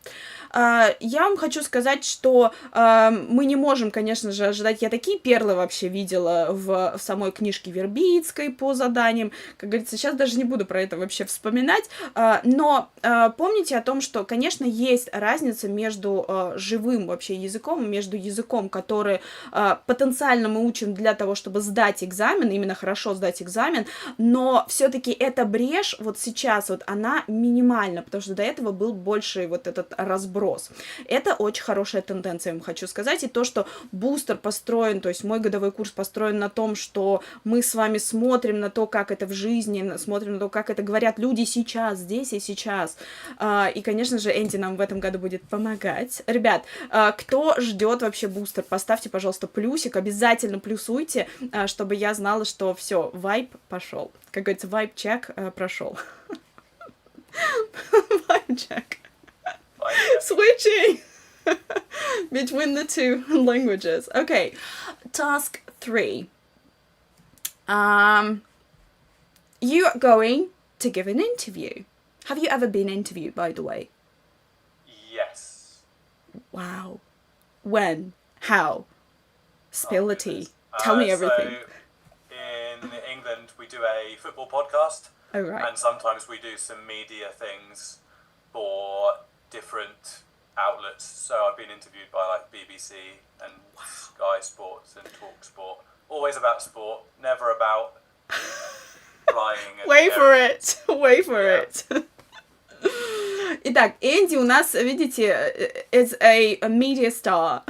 Я вам хочу сказать, что мы не можем, конечно же, ожидать. Я такие перлы вообще видела в самой книжке Вербицкой по заданиям. Как говорится, сейчас даже не буду про это вообще вспоминать. Но помните о том, что, конечно, есть разница между живым вообще языком, между языком, который потенциально мы учим для того, чтобы сдать экзамен, именно хорошо сдать экзамен, но все-таки эта брешь вот сейчас вот она минимальна, потому что до этого был больше вот этот разброс. Это очень хорошая тенденция, я вам хочу сказать, и то, что бустер построен, то есть мой годовой курс построен на том, что мы с вами смотрим на то, как это в жизни, смотрим на то, как это говорят люди сейчас, здесь и сейчас, и, конечно же, Энди нам в этом году будет помогать. Ребят, кто ждет вообще бустер, поставьте, пожалуйста, плюсик, обязательно плюсуйте, чтобы я знала, что все, вайб пошел. Как говорится, вайб-чек прошел. Вайб-чек. Switching between the two languages. Okay, task 3. You are going to give an interview. Have you ever been interviewed, by the way? Yes. Wow. When? How? Spill the tea. Tell me everything. So in England, we do a football podcast. Oh, right. And sometimes we do some media things for different outlets. So I've been interviewed by like BBC and Sky Sports and Talk Sport. Always about sport, never about flying. Wait for it. Wait for it. Итак, Энди у нас, видите, is a media star.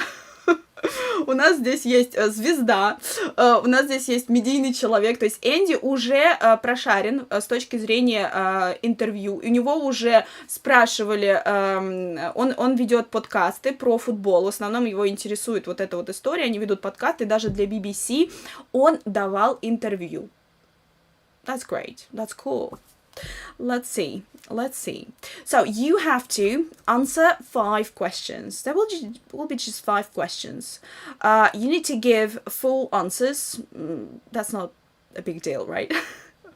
У нас здесь есть звезда, у нас здесь есть медийный человек, то есть Энди уже прошарен с точки зрения интервью, у него уже спрашивали, он ведет подкасты про футбол, в основном его интересует вот эта вот история, они ведут подкасты, даже для BBC он давал интервью. That's great, that's cool. Let's see. So you have to answer 5 questions. There will be just 5 questions. You need to give full answers. That's not a big deal, right?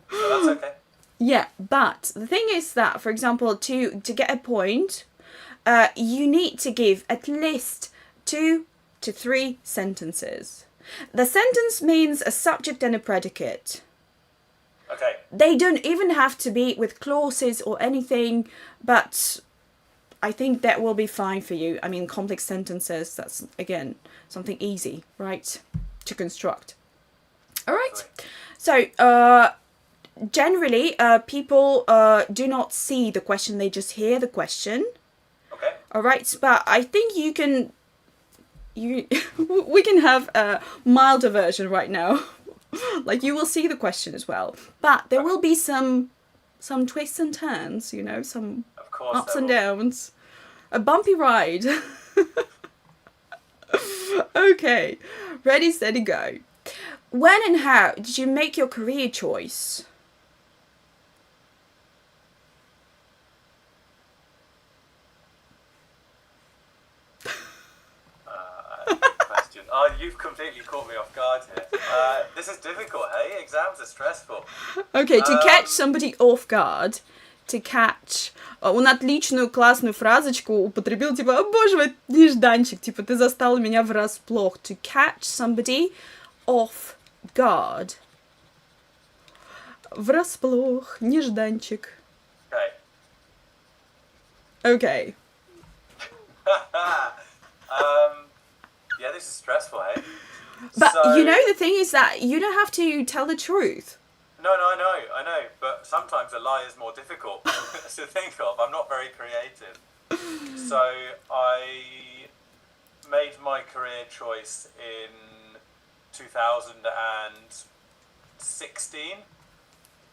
So that's okay. Yeah, but the thing is that, for example, to get a point, you need to give at least 2 to 3 sentences. The sentence means a subject and a predicate. Okay. They don't even have to be with clauses or anything, but I think that will be fine for you. I mean, complex sentences, that's, again, something easy, right, to construct. All right. So, generally, people do not see the question, they just hear the question. Okay. All right, but I think we can have a milder version right now. Like, you will see the question as well. But there will be some twists and turns, you know, some ups and downs. A bumpy ride. Okay. Ready, steady, go. When and how did you make your career choice? Question. Oh, you've completely caught me off guard here. This is difficult, hey? Exams are stressful. Okay, to catch somebody off guard, to catch... Он отличную классную фразочку употребил, типа, о боже мой, нежданчик, типа, ты застала меня врасплох. To catch somebody off guard. Врасплох, нежданчик. Okay. Okay. Yeah, this is stressful, hey? But, So, you know, the thing is that you don't have to tell the truth. No, I know. But sometimes a lie is more difficult to think of. I'm not very creative. So I made my career choice in 2016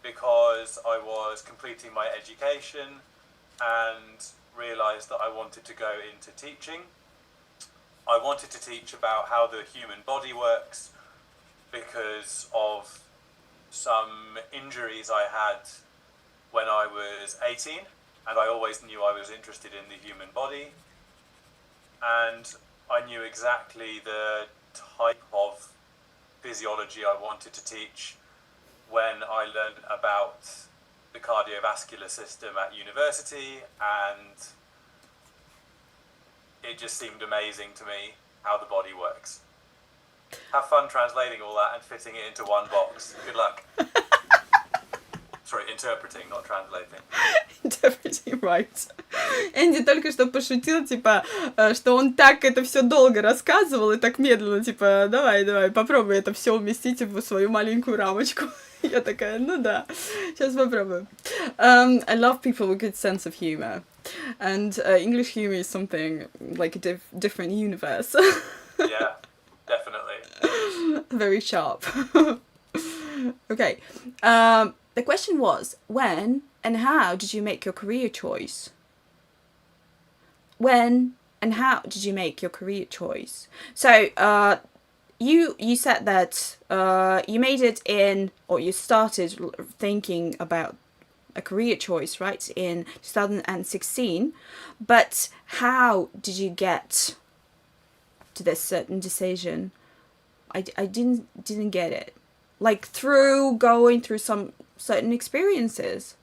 because I was completing my education and realised that I wanted to go into teaching. I wanted to teach about how the human body works because of some injuries I had when I was 18, and I always knew I was interested in the human body, and I knew exactly the type of physiology I wanted to teach when I learned about the cardiovascular system at university and it just seemed amazing to me how the body works. Have fun translating all that and fitting it into one box. Good luck. Sorry, interpreting, not translating. Interpreting, right. Энди только что пошутил, типа, что он так это все долго рассказывал и так медленно, типа, давай, попробуй это все уместить в свою маленькую рамочку. Я такая, ну да, сейчас попробую. I love people with good sense of humor. And English humor is something like a different universe. Yeah, definitely. Very sharp. Okay. The question was, when and how did you make your career choice? When and how did you make your career choice? So, you said that you made it in, or you started thinking about a career choice, right, in 2016. But how did you get to this certain decision? I didn't get it. Like through going through some certain experiences.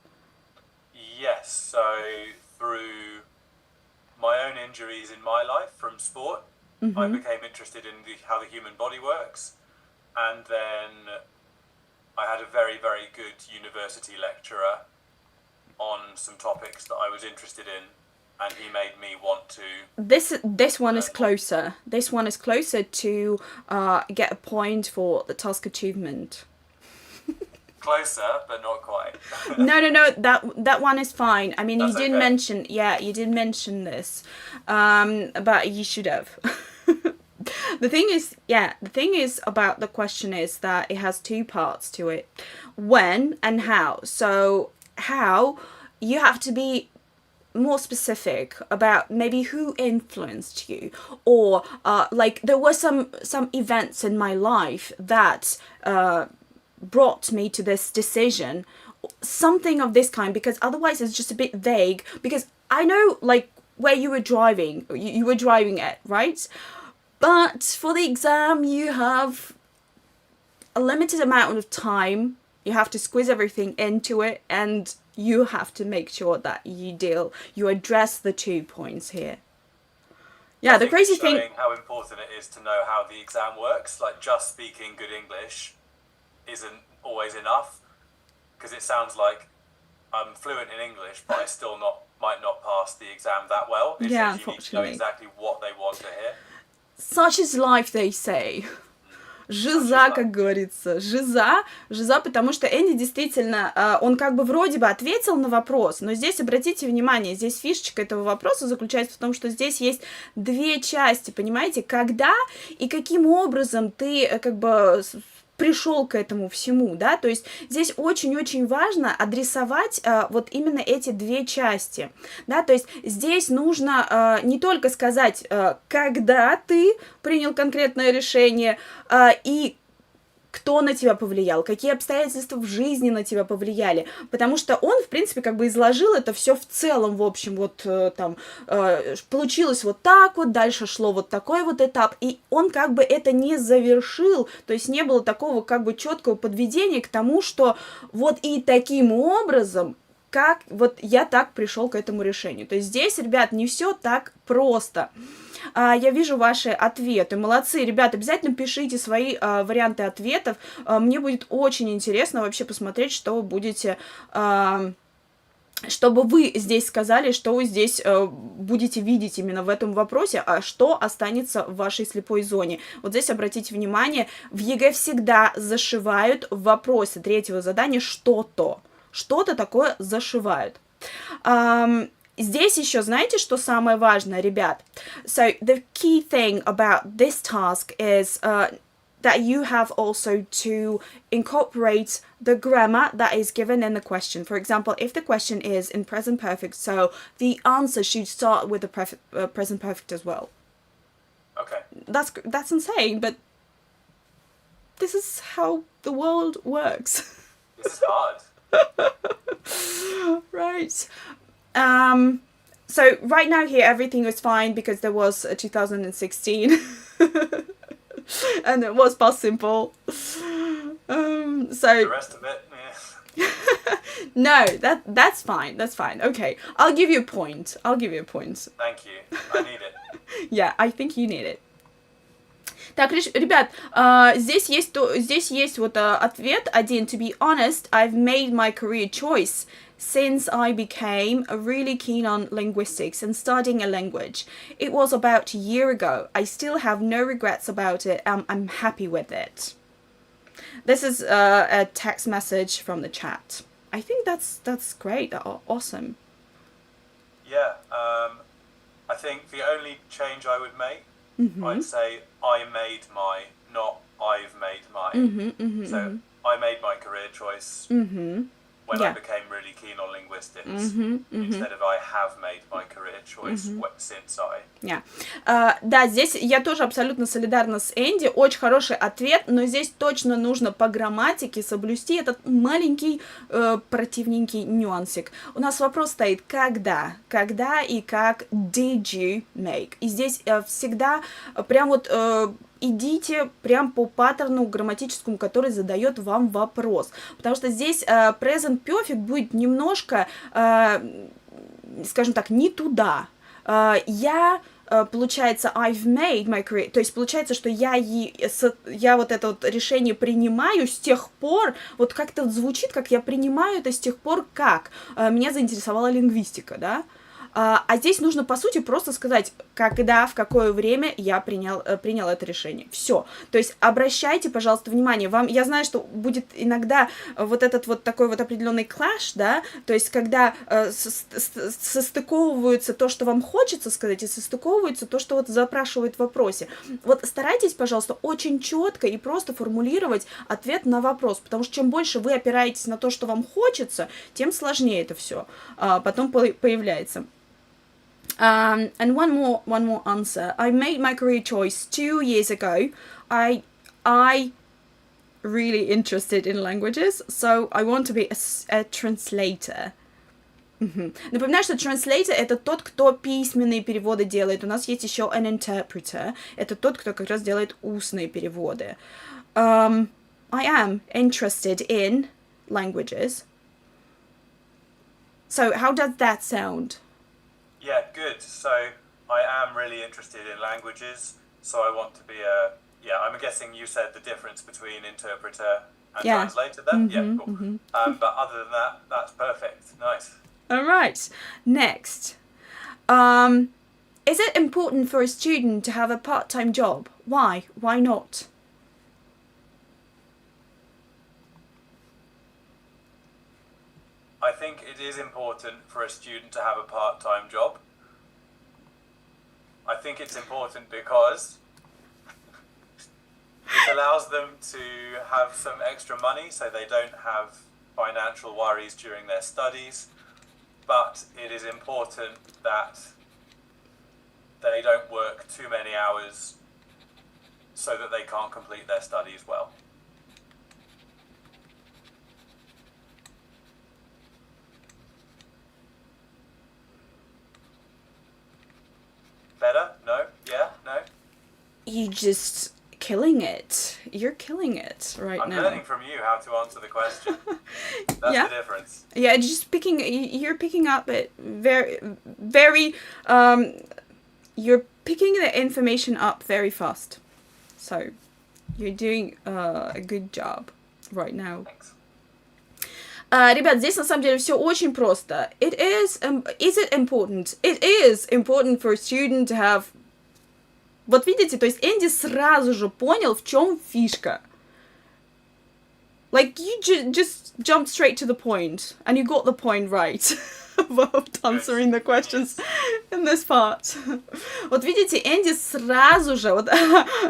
Yes, so through my own injuries in my life from sport, I became interested in how the human body works. And then I had a very, very good university lecturer on some topics that I was interested in, and he made me want to... This one is closer. This one is closer to get a point for the task achievement. Closer, but not quite. No, that one is fine. I mean, That's you did okay. mention, you did mention this, but you should have. The thing is about the question is that it has two parts to it. When and how. So how, you have to be more specific about maybe who influenced you, or like there were some events in my life that brought me to this decision, something of this kind, because otherwise it's just a bit vague, because I know like where you were driving at, right? But for the exam you have a limited amount of time, you have to squeeze everything into it, and you have to make sure that you address the 2 points here. Yeah, the crazy thing... Showing how important it is to know how the exam works, like just speaking good English isn't always enough, because it sounds like I'm fluent in English, but I still might not pass the exam that well. It's Yeah, like you need to know unfortunately. exactly what they want to hear. Such is life, they say. Жиза, как говорится. Жиза, потому что Энди действительно, он как бы вроде бы ответил на вопрос, но здесь, обратите внимание, здесь фишечка этого вопроса заключается в том, что здесь есть две части, понимаете, когда и каким образом ты как бы пришел к этому всему, да, то есть здесь очень-очень важно адресовать вот именно эти две части, да, то есть здесь нужно не только сказать, когда ты принял конкретное решение, и кто на тебя повлиял, какие обстоятельства в жизни на тебя повлияли, потому что он, в принципе, как бы изложил это все в целом, в общем, вот там получилось вот так вот, дальше шло вот такой вот этап, и он как бы это не завершил, то есть не было такого как бы четкого подведения к тому, что вот и таким образом, как вот я так пришел к этому решению. То есть здесь, ребят, не все так просто. Я вижу ваши ответы. Молодцы, ребят, обязательно пишите свои варианты ответов. Мне будет очень интересно вообще посмотреть, что вы будете... чтобы вы здесь сказали, что вы здесь будете видеть именно в этом вопросе, а что останется в вашей слепой зоне. Вот здесь обратите внимание, в ЕГЭ всегда зашивают в вопросе третьего задания что-то. Что-то такое зашивают. Здесь еще, знаете, что самое важное, ребят? So, the key thing about this task is that you have also to incorporate the grammar that is given in the question. For example, if the question is in present perfect, so the answer should start with the present perfect as well. Okay. That's insane, but this is how the world works. This is hard. Right. So right now here everything was fine because there was a 2016 and it was past simple. So The rest of it, yeah. no, that's fine. Okay, I'll give you a point. Thank you. I need it. Yeah, I think you need it. Так, ребят, здесь есть вот ответ один. To be honest, I've made my career choice since I became really keen on linguistics and studying a language. It was about a year ago. I still have no regrets about it. I'm happy with it. This is a text message from the chat. I think that's great. Awesome. Yeah, I think the only change I would make, I'd say I made my, not I've made my. So I made my career choice when I became really keen on linguistics, instead of I have made my career choice since I. Yeah. Да, здесь я тоже абсолютно солидарна с Энди. Очень хороший ответ, но здесь точно нужно по грамматике соблюсти этот маленький противненький нюансик. У нас вопрос стоит когда и как did you make. И здесь всегда прям вот идите прям по паттерну грамматическому, который задает вам вопрос. Потому что здесь present perfect будет немножко, скажем так, не туда. Получается, I've made my career, то есть получается, что я вот это вот решение принимаю с тех пор, вот как-то вот звучит, как я принимаю это с тех пор, как меня заинтересовала лингвистика, да? А здесь нужно, по сути, просто сказать, когда, в какое время я принял это решение. Все. То есть обращайте, пожалуйста, внимание. Я знаю, что будет иногда вот этот вот такой вот определенный clash, да, то есть когда состыковываются то, что вам хочется сказать, и состыковывается то, что вот запрашивают в вопросе. Вот старайтесь, пожалуйста, очень четко и просто формулировать ответ на вопрос, потому что чем больше вы опираетесь на то, что вам хочется, тем сложнее это все потом появляется. And one more answer. I made my career choice 2 years ago. I really interested in languages, so I want to be a translator. Напоминаю, что translator — это тот, кто письменные переводы делает. У нас есть еще an interpreter. Это тот, кто как раз делает устные переводы. I am interested in languages. So how does that sound? Yeah, good. So I am really interested in languages, so I want to be I'm guessing you said the difference between interpreter and translator then? Yeah, cool. But other than that, that's perfect. Nice. All right. Next. Is it important for a student to have a part-time job? Why? Why not? I think it is important for a student to have a part-time job. I think it's important because it allows them to have some extra money so they don't have financial worries during their studies. But it is important that they don't work too many hours so that they can't complete their studies well. Better? No? Yeah? No? You just killing it. You're killing it now. I'm learning from you how to answer the question. That's the difference. Yeah, you're picking up it very, very, you're picking the information up very fast. So, you're doing a good job right now. Thanks. Ребят, здесь на самом деле все очень просто. Is it important? It is important for a student to have... Вот видите, то есть Энди сразу же понял, в чем фишка. Like, you just jumped straight to the point, and you got the point right about answering the questions in this part. Вот видите, Энди сразу же, вот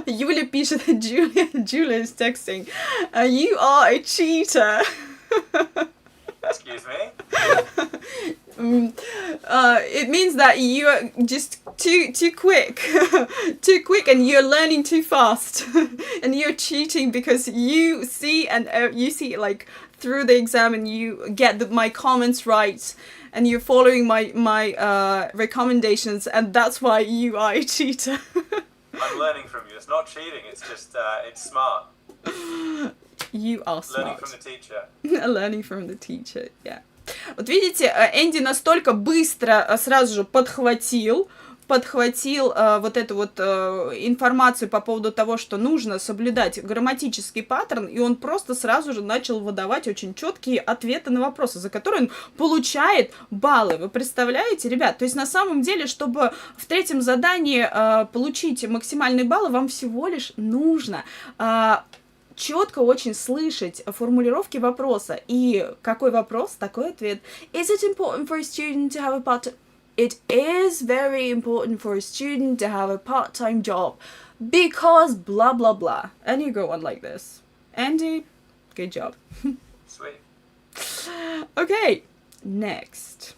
Юля пишет, Julia is texting, you are a cheater. Excuse me? It means that you are just too quick, and you're learning too fast, and you're cheating because you see like through the exam and you get my comments right, and you're following my recommendations, and that's why you are a cheater. I'm learning from you. It's not cheating. It's just it's smart. You are smart. Learning from the teacher. Learning from the teacher, yeah. Вот видите, Энди настолько быстро сразу же подхватил, подхватил вот эту вот информацию по поводу того, что нужно соблюдать грамматический паттерн, и он просто сразу же начал выдавать очень четкие ответы на вопросы, за которые он получает баллы. Вы представляете, ребят? То есть на самом деле, чтобы в третьем задании получить максимальные баллы, вам всего лишь нужно четко очень слышать формулировки вопроса. И какой вопрос, такой ответ. Is it important for a student to have a part-time? It is very important for a student to have a part-time job because blah blah blah. And you go on like this. Andy, good job. Sweet. Okay, next.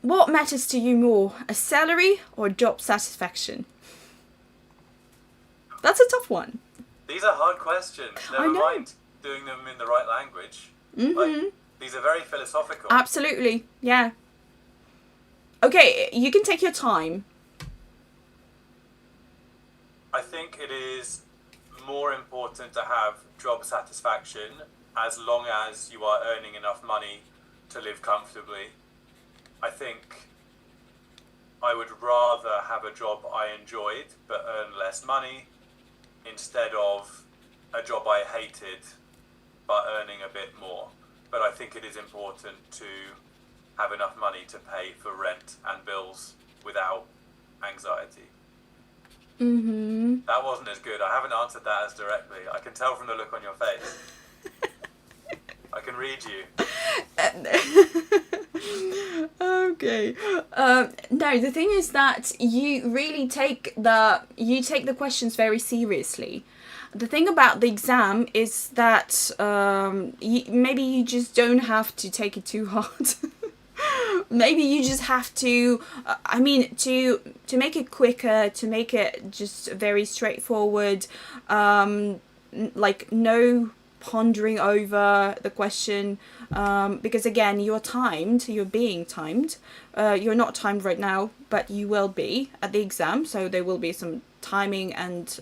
What matters to you more, a salary or job satisfaction? That's a tough one. These are hard questions. Never mind doing them in the right language. Like, these are very philosophical. Absolutely, yeah. Okay, you can take your time. I think it is more important to have job satisfaction as long as you are earning enough money to live comfortably. I think I would rather have a job I enjoyed but earn less money instead of a job I hated but earning a bit more. But I think it is important to have enough money to pay for rent and bills without anxiety. That wasn't as good. I haven't answered that as directly. I can tell from the look on your face. I can read you. Okay. No, the thing is that you really take the questions very seriously. The thing about the exam is that maybe you just don't have to take it too hard. Maybe you just have to, to make it quicker, to make it just very straightforward, like no pondering over the question, because again, you're being timed. You're not timed right now, but you will be at the exam, so there will be some timing and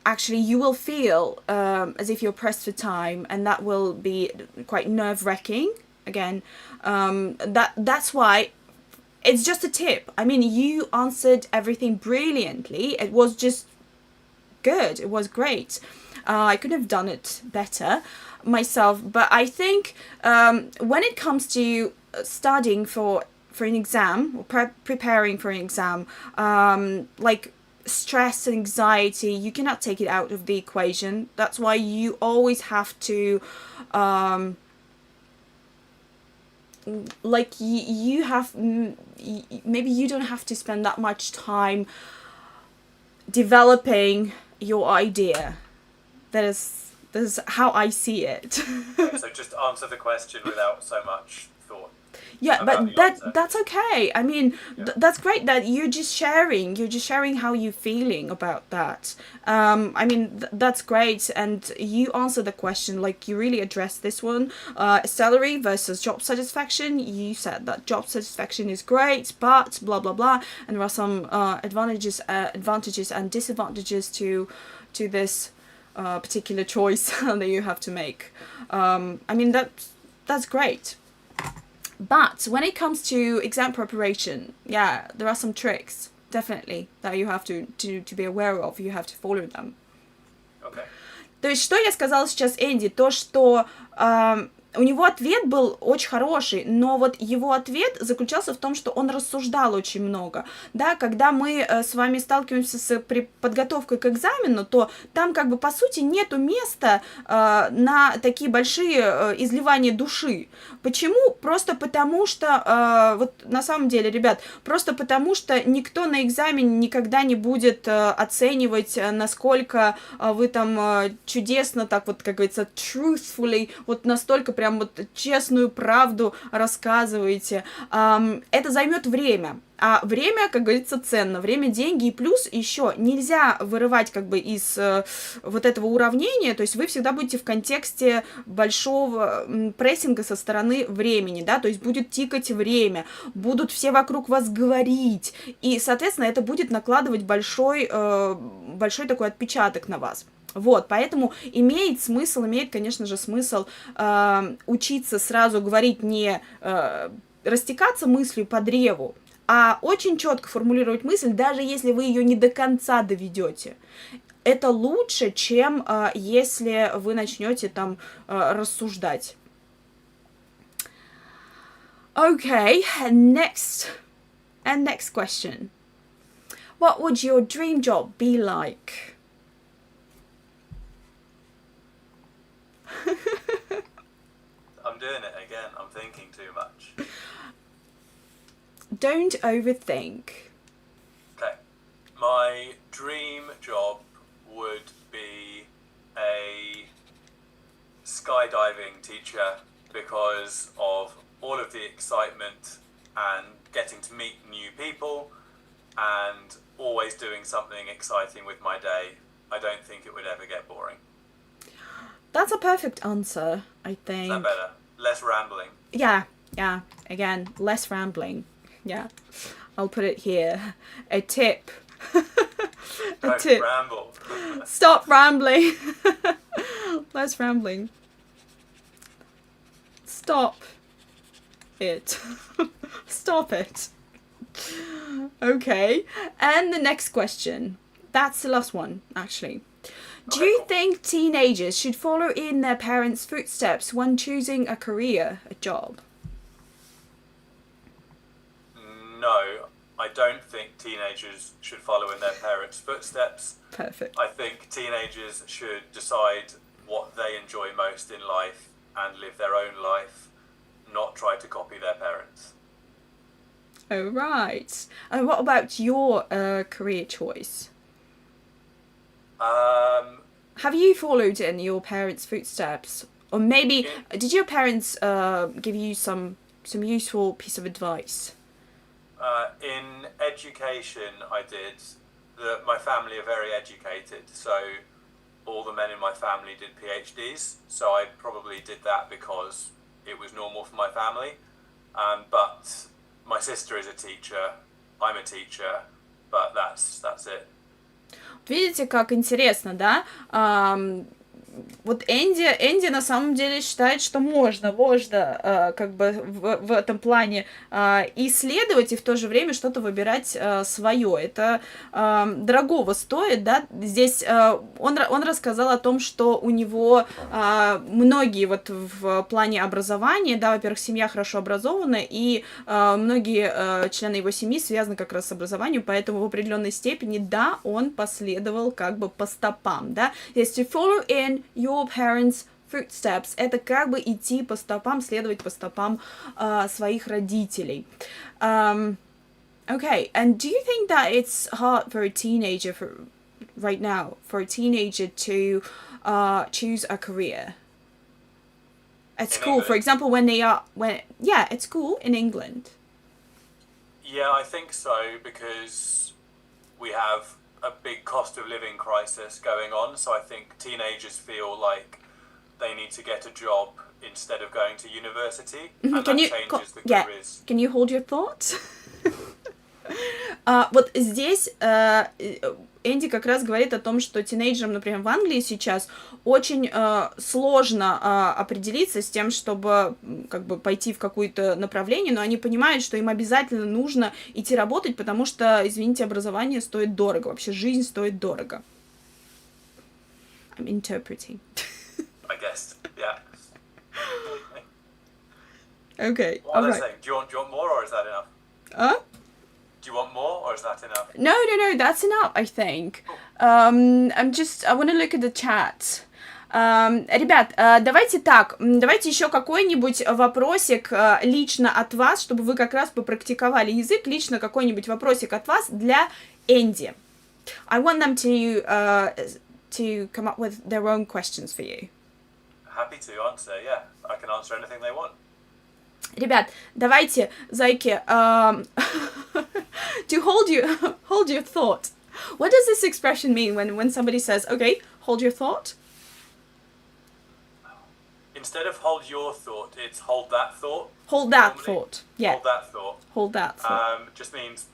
actually you will feel as if you're pressed for time, and that will be quite nerve-wracking. Again, that's why it's just a tip. I mean, you answered everything brilliantly. It was just good. It was great. I could have done it better myself, but I think when it comes to studying for an exam or preparing for an exam, like stress and anxiety, you cannot take it out of the equation. That's why you always have to like you have maybe you don't have to spend that much time developing your idea. That is how I see it. So just answer the question without so much thought. Yeah, but that's okay. I mean, that's great that you're just sharing how you're feeling about that. I mean, that's great, and you answer the question, like you really addressed this one. Salary versus job satisfaction. You said that job satisfaction is great, but blah blah blah, and there are some advantages and disadvantages to this particular choice that you have to make. I mean, that's great. But when it comes to exam preparation, yeah, there are some tricks, definitely, that you have to be aware of. You have to follow them. Okay. То есть, что я сказала сейчас Энди? То, что у него ответ был очень хороший, но вот его ответ заключался в том, что он рассуждал очень много. Да, когда мы с вами сталкиваемся с подготовкой к экзамену, то там как бы по сути нету места на такие большие изливания души. Почему? Просто потому что, вот на самом деле, ребят, просто потому что никто на экзамене никогда не будет оценивать, насколько вы там чудесно, так вот, как говорится, truthfully, вот настолько прям вот честную правду рассказываете. Это займет время. А время, как говорится, ценно. Время — деньги. И плюс еще нельзя вырывать как бы из вот этого уравнения. То есть вы всегда будете в контексте большого прессинга со стороны времени, да, то есть будет тикать время, будут все вокруг вас говорить. И, соответственно, это будет накладывать большой такой отпечаток на вас. Вот, поэтому имеет, конечно же, смысл учиться сразу говорить не растекаться мыслью по древу, а очень четко формулировать мысль, даже если вы ее не до конца доведете. Это лучше, чем если вы начнете там рассуждать. Okay, next question. What would your dream job be like? I'm doing it again. I'm thinking too much. Don't overthink. Okay. My dream job would be a skydiving teacher because of all of the excitement and getting to meet new people and always doing something exciting with my day. I don't think it would ever get boring. That's a perfect answer, I think. Is that better? Less rambling. Yeah. Again, less rambling. Yeah. I'll put it here. A tip. Don't ramble. Stop rambling. Less rambling. Stop it. Stop it. Okay. And the next question. That's the last one, actually. Do you think teenagers should follow in their parents' footsteps when choosing a career, a job? No, I don't think teenagers should follow in their parents' footsteps. Perfect. I think teenagers should decide what they enjoy most in life and live their own life, not try to copy their parents. Oh, right. And what about your career choice? Have you followed in your parents' footsteps? Or maybe, did your parents give you some useful piece of advice? In education, I did. My family are very educated, so all the men in my family did PhDs, so I probably did that because it was normal for my family. But my sister is a teacher, I'm a teacher, but that's it. Видите, как интересно, да? Вот Энди на самом деле считает, что можно как бы в этом плане исследовать и в то же время что-то выбирать свое. Это дорогого стоит, да? Здесь он рассказал о том, что у него многие вот в плане образования, да, во-первых, семья хорошо образована, и многие члены его семьи связаны как раз с образованием, поэтому в определенной степени, да, он последовал как бы по стопам, да? Здесь to follow in your parents' footsteps. Это как бы идти по стопам, следовать по стопам своих родителей. Okay, and do you think that it's hard for a teenager right now, for a teenager to choose a career? At school, for example, at school in England. Yeah, I think so, because we have a big cost of living crisis going on, so I think teenagers feel like they need to get a job instead of going to university, and that changes the careers. Can you hold your thoughts? Вот здесь Энди как раз говорит о том, что тинейджерам, например, в Англии сейчас очень сложно определиться с тем, чтобы как бы пойти в какое-то направление, но они понимают, что им обязательно нужно идти работать, потому что, извините, образование стоит дорого, вообще жизнь стоит дорого. I'm interpreting. I guess, yeah. Okay. What was I saying? Do you want more, or is that enough? Do you want more, or is that enough? No, that's enough, I think. I want to look at the chat. Ребят, давайте так, давайте еще какой-нибудь вопросик лично от вас, чтобы вы как раз попрактиковали язык, лично какой-нибудь вопросик от вас для Энди. I want them to come up with their own questions for you. Happy to answer, yeah. I can answer anything they want. Ребят, давайте, зайки, to hold your thought. What does this expression mean when somebody says, okay, hold your thought? Instead of hold your thought, it's hold that thought. Hold that thought, yeah. Hold that thought. Hold that thought. Just means,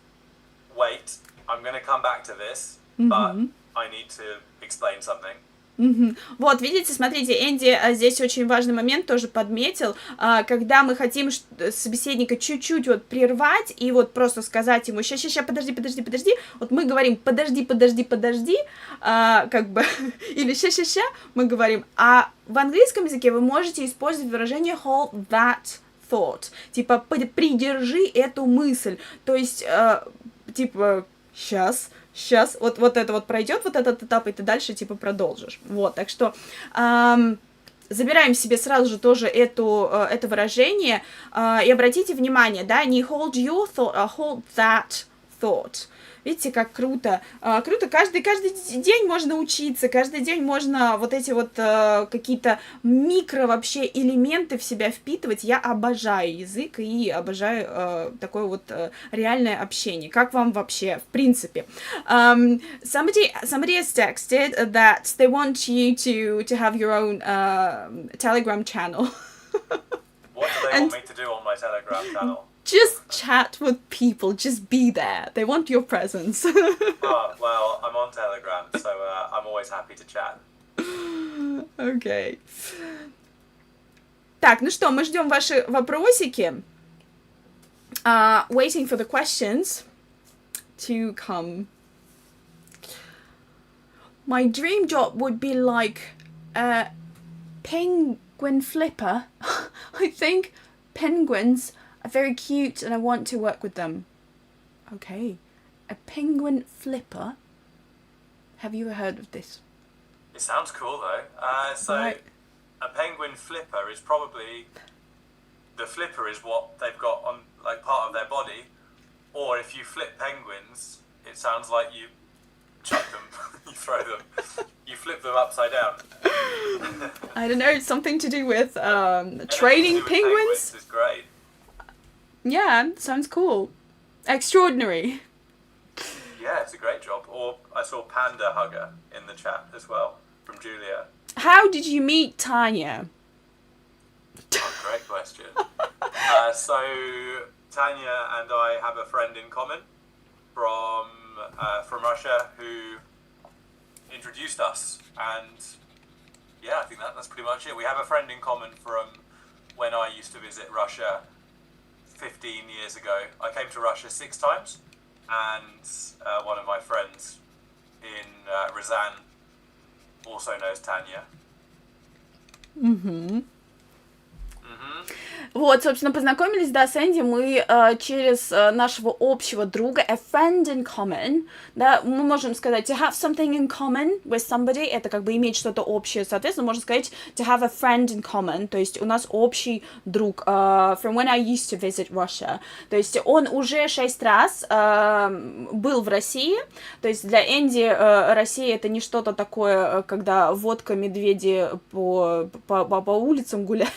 wait, I'm going to come back to this, but I need to explain something. Вот, видите, смотрите, Энди здесь очень важный момент тоже подметил, когда мы хотим собеседника чуть-чуть вот прервать и вот просто сказать ему, ща, подожди, вот мы говорим, подожди, как бы, или ща, мы говорим, а в английском языке вы можете использовать выражение hold that thought, типа, придержи эту мысль, то есть, типа, сейчас, вот это вот пройдет, вот этот этап, и ты дальше, типа, продолжишь. Вот, так что забираем себе сразу же тоже это выражение, и обратите внимание, да, не hold your thought, а hold that thought. Видите, как круто. Круто, каждый день можно учиться, каждый день можно вот эти вот какие-то микро вообще элементы в себя впитывать. Я обожаю язык и обожаю такое вот реальное общение. Как вам вообще, в принципе? Somebody has texted that they want you to have your own Telegram channel. What do they want me to do on my Telegram channel? Just chat with people, just be there. They want your presence. Well, I'm on Telegram, so I'm always happy to chat. Okay. Так, ну что, мы ждем ваши вопросики. Waiting for the questions to come. My dream job would be like a penguin flipper. I think penguins are very cute and I want to work with them. Okay. A penguin flipper? Have you ever heard of this? It sounds cool though. Right. A penguin flipper is probably... The flipper is what they've got on, like, part of their body. Or if you flip penguins, it sounds like you chuck them, you throw them, you flip them upside down. I don't know, it's something to do with training penguins? Is great. Yeah, sounds cool. Extraordinary. Yeah, it's a great job. Or I saw Panda Hugger in the chat as well, from Julia. How did you meet Tanya? Oh, great question. So Tanya and I have a friend in common from Russia who introduced us, and yeah, I think that's pretty much it. We have a friend in common from when I used to visit Russia 15 years ago. I came to Russia 6 times, and one of my friends in Ryazan also knows Tanya. Вот, собственно, познакомились, да, с Энди мы через нашего общего друга, a friend in common, да, мы можем сказать to have something in common with somebody, это как бы иметь что-то общее, соответственно, можно сказать to have a friend in common, то есть у нас общий друг, from when I used to visit Russia, то есть он уже 6 раз был в России, то есть для Энди Россия это не что-то такое, когда водка, медведи по улицам гуляют.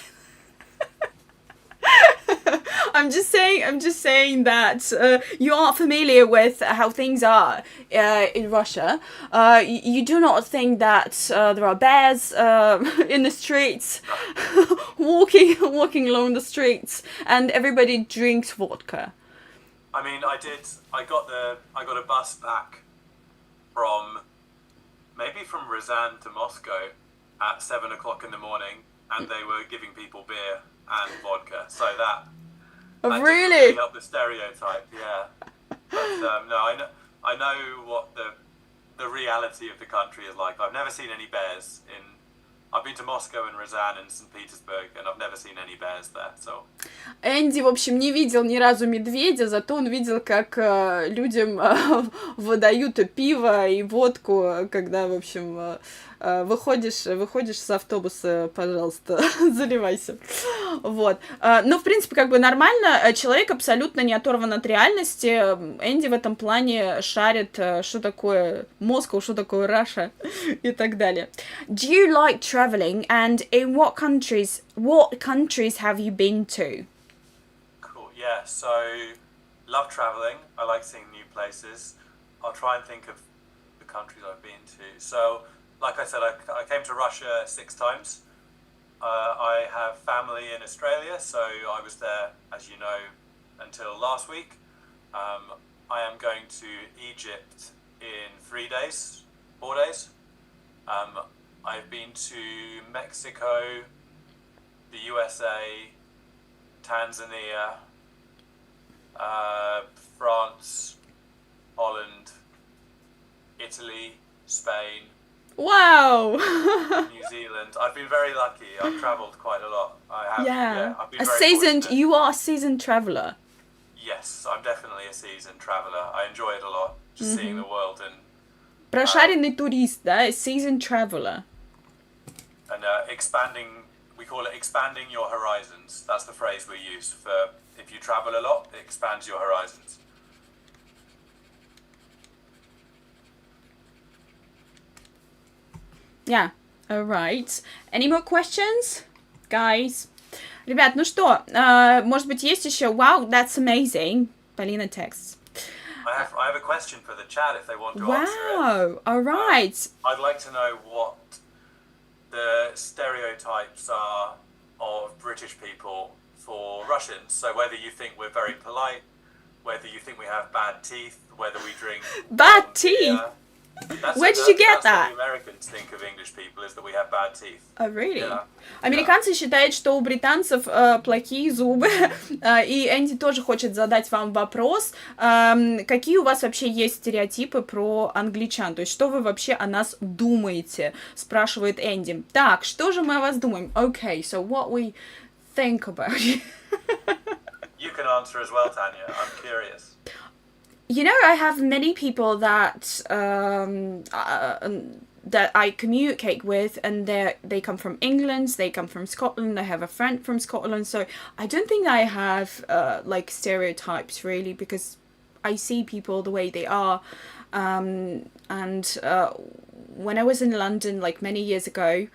I'm just saying that you are familiar with how things are in Russia. You do not think that there are bears in the streets, walking along the streets, and everybody drinks vodka. I mean, I got a bus back from Ryazan to Moscow at 7 o'clock in the morning, and they were giving people beer and vodka. So that really helped the stereotype, yeah. But no, I know what the reality of the country is like. I've never seen any bears I've been to Moscow and Ryazan and St. Petersburg, and I've never seen any bears there, so... Энди, в общем, не видел ни разу медведя, зато он видел, как людям выдают пиво и водку, когда, в общем, выходишь с автобуса, пожалуйста, заливайся. Вот. Ну, в принципе, как бы нормально, человек абсолютно не оторван от реальности. Энди в этом плане шарит, что такое Москва, что такое Russia и так далее. Do you like traveling, and in what countries have you been to? Cool, yeah, so love traveling. I like seeing new places. I'll try and think of the countries I've been to. So, like I said, I came to Russia 6 times. I have family in Australia, so I was there, as you know, until last week. I am going to Egypt in 4 days. I've been to Mexico, the USA, Tanzania, France, Holland, Italy, Spain, Wow! New Zealand. I've been very lucky. I've travelled quite a lot. I have. Yeah. I've been A very seasoned, fortunate. you are a seasoned traveler. Yes, I'm definitely a seasoned traveller. I enjoy it a lot, just seeing the world and Прошаренный турист, да? A seasoned traveler. expanding. We call it expanding your horizons. That's the phrase we use for if you travel a lot, it expands your horizons. Yeah. Alright. Any more questions? Guys? Ребят, ну что, может быть, есть еще? Wow, that's amazing. Полина texts. I have a question for the chat if they want to answer it. Wow, alright. I'd like to know what the stereotypes are of British people for Russians. So whether you think we're very polite, whether you think we have bad teeth, whether we drink Bad teeth? Where did you get that? That's what the Americans think of English people, is that we have bad teeth. Oh, really? Yeah. Американцы считают, что у британцев плохие зубы, и Энди тоже хочет задать вам вопрос, какие у вас вообще есть стереотипы про англичан, то есть что вы вообще о нас думаете, спрашивает Энди. Так, что же мы о вас думаем? Okay, so what we think about you. You can answer as well, Tanya. I'm curious. You know, I have many people that that I communicate with, and they come from England, they come from Scotland, I have a friend from Scotland, so I don't think I have like stereotypes really, because I see people the way they are, and when I was in London like many years ago,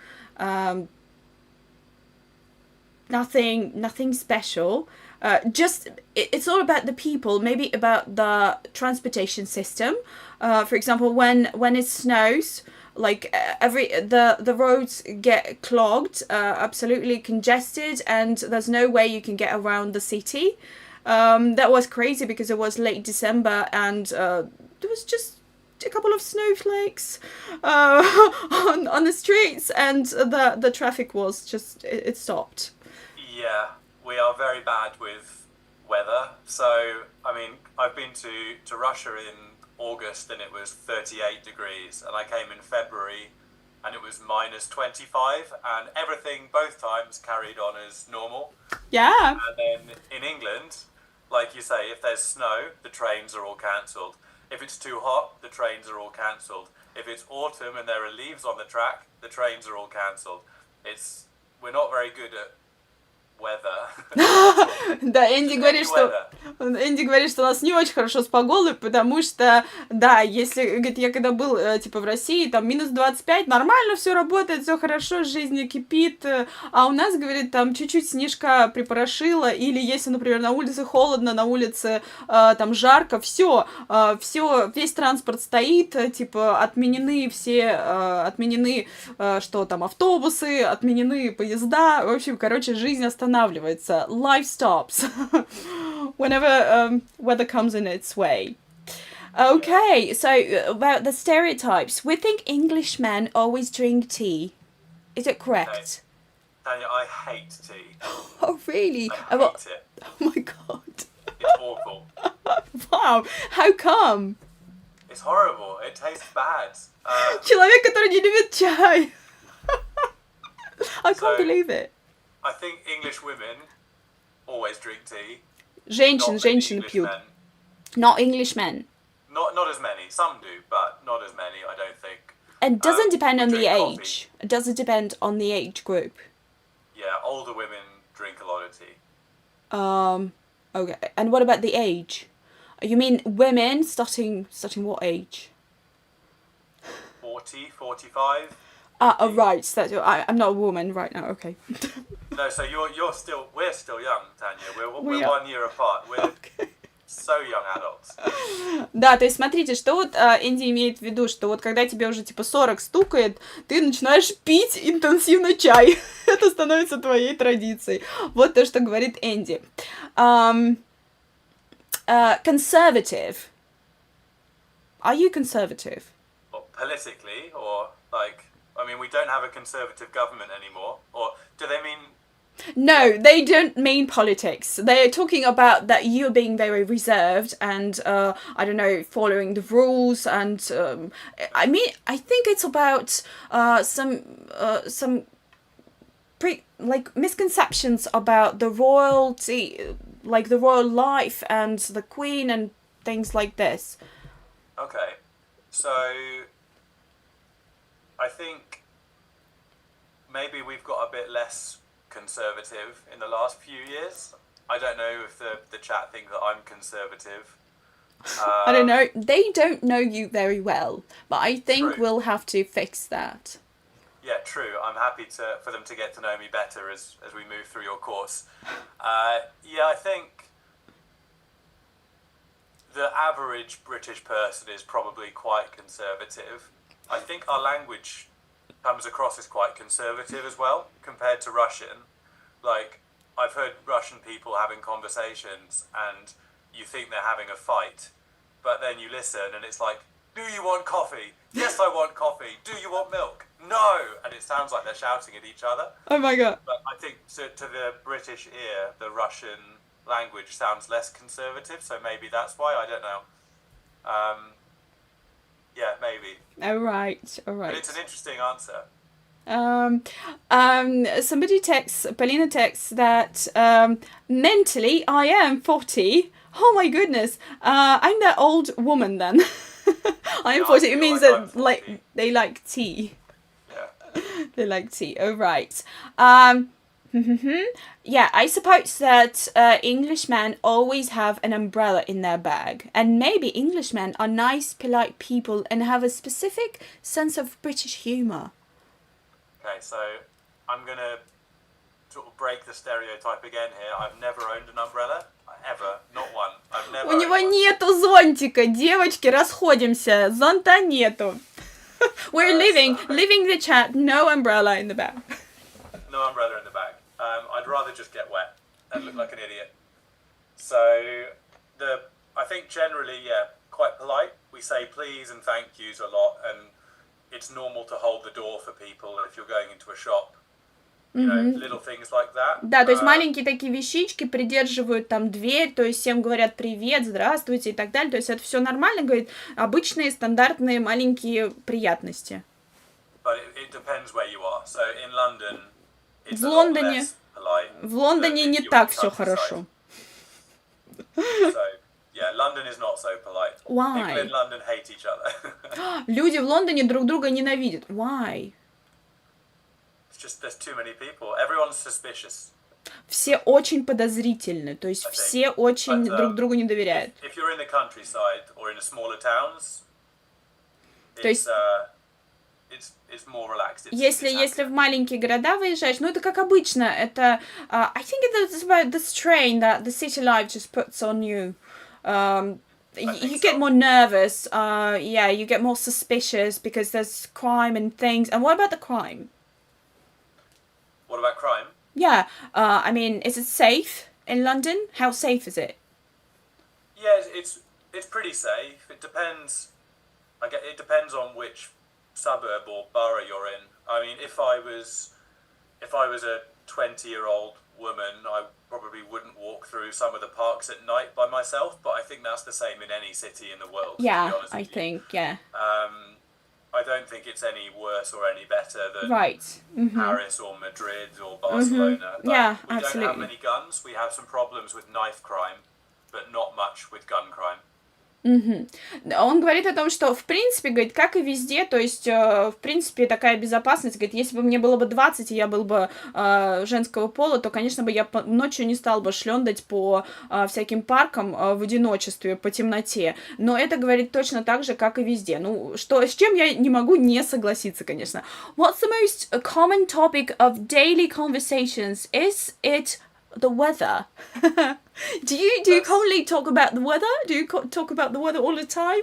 nothing special. Just it's all about the people, maybe about the transportation system. For example, when it snows, like the roads get clogged, absolutely congested, and there's no way you can get around the city. That was crazy because it was late December, and there was just a couple of snowflakes on the streets, and the traffic was just it stopped. Yeah, we are very bad with weather. So, I mean, I've been to Russia in August and it was 38 degrees, and I came in February and it was minus 25, and everything both times carried on as normal. Yeah. And then in England, like you say, if there's snow, the trains are all cancelled. If it's too hot, the trains are all cancelled. If it's autumn and there are leaves on the track, the trains are all cancelled. We're not very good at Да, Энди говорит, что у нас не очень хорошо с погодой, потому что, да, если, говорит, я когда был, типа, в России, там, минус 25, нормально все работает, все хорошо, жизнь кипит, а у нас, говорит, там, чуть-чуть снежка припорошила, или если, например, на улице холодно, на улице, там, жарко, все, весь транспорт стоит, типа, отменены, что там, автобусы, отменены поезда, в общем, короче, жизнь останавливается. Life stops whenever weather comes in its way. Okay, so about the stereotypes. We think Englishmen always drink tea. Is it correct? Tanya, I hate tea. Oh, really? I hate it. Oh my god. It's awful. Wow, how come? It's horrible. It tastes bad. Человек, который не любит чай. I can't believe it. I think English women always drink tea. Женщин пьют. Not Englishmen. Not as many. Some do, but not as many, I don't think. And doesn't depend on the coffee. age. It doesn't depend on the age group. Yeah, older women drink a lot of tea. Okay. And what about the age? You mean women starting what age? 40, 45. Oh, right. So I'm not a woman right now. Okay. No, so we're still young, Tanya. We're 1 year apart. We're so young adults. Да, то есть смотрите, что вот Энди имеет в виду, что вот когда тебе уже типа 40 стукает, ты начинаешь пить интенсивно чай. Это становится твоей традицией. Вот то, что говорит Энди. Conservative. Are you conservative? Politically, or like... I mean, we don't have a conservative government anymore. Or do they mean... No, they don't mean politics. They're talking about that you're being very reserved and, I don't know, following the rules and, I mean, I think it's about, some misconceptions about the royalty, like the royal life and the queen and things like this. Okay. So, I think maybe we've got a bit less conservative in the last few years. I don't know if the chat think that I'm conservative. I don't know. They don't know you very well, but I think True. we'll have to fix that. Yeah, true. I'm happy for them to get to know me better as we move through your course. Yeah, I think the average British person is probably quite conservative. I think our language comes across as quite conservative as well, compared to Russian. Like, I've heard Russian people having conversations and you think they're having a fight, but then you listen and it's like, do you want coffee? Yes, I want coffee. Do you want milk? No! And it sounds like they're shouting at each other. Oh my god. But I think to the British ear, the Russian language sounds less conservative, so maybe that's why, I don't know. Yeah, maybe. Alright. But it's an interesting answer. Somebody texts, Polina texts that, mentally I am 40. Oh my goodness. I'm that old woman then. I'm 40. It means that, like, they like tea. Yeah. They like tea. Oh, right. Yeah, I suppose that Englishmen always have an umbrella in their bag. And maybe Englishmen are nice, polite people and have a specific sense of British humour. Okay, so I'm going to sort of break the stereotype again here. I've never owned an umbrella. Ever. Not one. I've never У него нету зонтика, девочки, расходимся. Зонта нету. We're leaving the chat, no umbrella in the bag. No umbrella in the bag. I'd rather just get wet and look like an idiot. So, I think generally, yeah, quite polite. We say please and thank yous a lot, and it's normal to hold the door for people if you're going into a shop. You know, little things like that. Да, то есть маленькие такие вещички придерживают там дверь, то есть всем говорят привет, здравствуйте и так далее. То есть это все нормально, говорит, обычные стандартные маленькие приятности. But it depends where you are. So in London, it's В a lot Лондоне, less polite. в Лондоне не так все хорошо. So, yeah, London is not so polite. Why? People in London hate each other. Люди в Лондоне друг друга ненавидят. Why? It's just there's too many people. Everyone's suspicious. Все очень подозрительны, то есть все очень друг другу не доверяют. If you're in the countryside or in the smaller towns, it's more relaxed. Если в маленькие города выезжаешь, ну это как обычно, это I think it's about the strain that the city life just puts on you. You get more nervous, yeah, you get more suspicious because there's crime and things. And what about the crime? What about crime? Yeah, I mean, is it safe in London? How safe is it? Yeah, it's pretty safe. It depends. It depends on which suburb or borough you're in. I mean, if I was a 20-year-old woman, I probably wouldn't walk through some of the parks at night by myself. But I think that's the same in any city in the world. Yeah, to be honest I with you. think, yeah. I don't think it's any worse or any better than Paris or Madrid or Barcelona. But yeah, we absolutely. don't have many guns. We have some problems with knife crime, but not much with gun crime. Он говорит о том, что, в принципе, говорит, как и везде, то есть, в принципе, такая безопасность, говорит, если бы мне было бы 20, и я был бы женского пола, то, конечно, бы я ночью не стал бы шлендать по всяким паркам в одиночестве, по темноте, но это, говорит, точно так же, как и везде. Ну, с чем я не могу не согласиться, конечно. What's the most common topic of daily conversations? Is it the weather? Do you commonly talk about the weather? Do you talk about the weather all the time?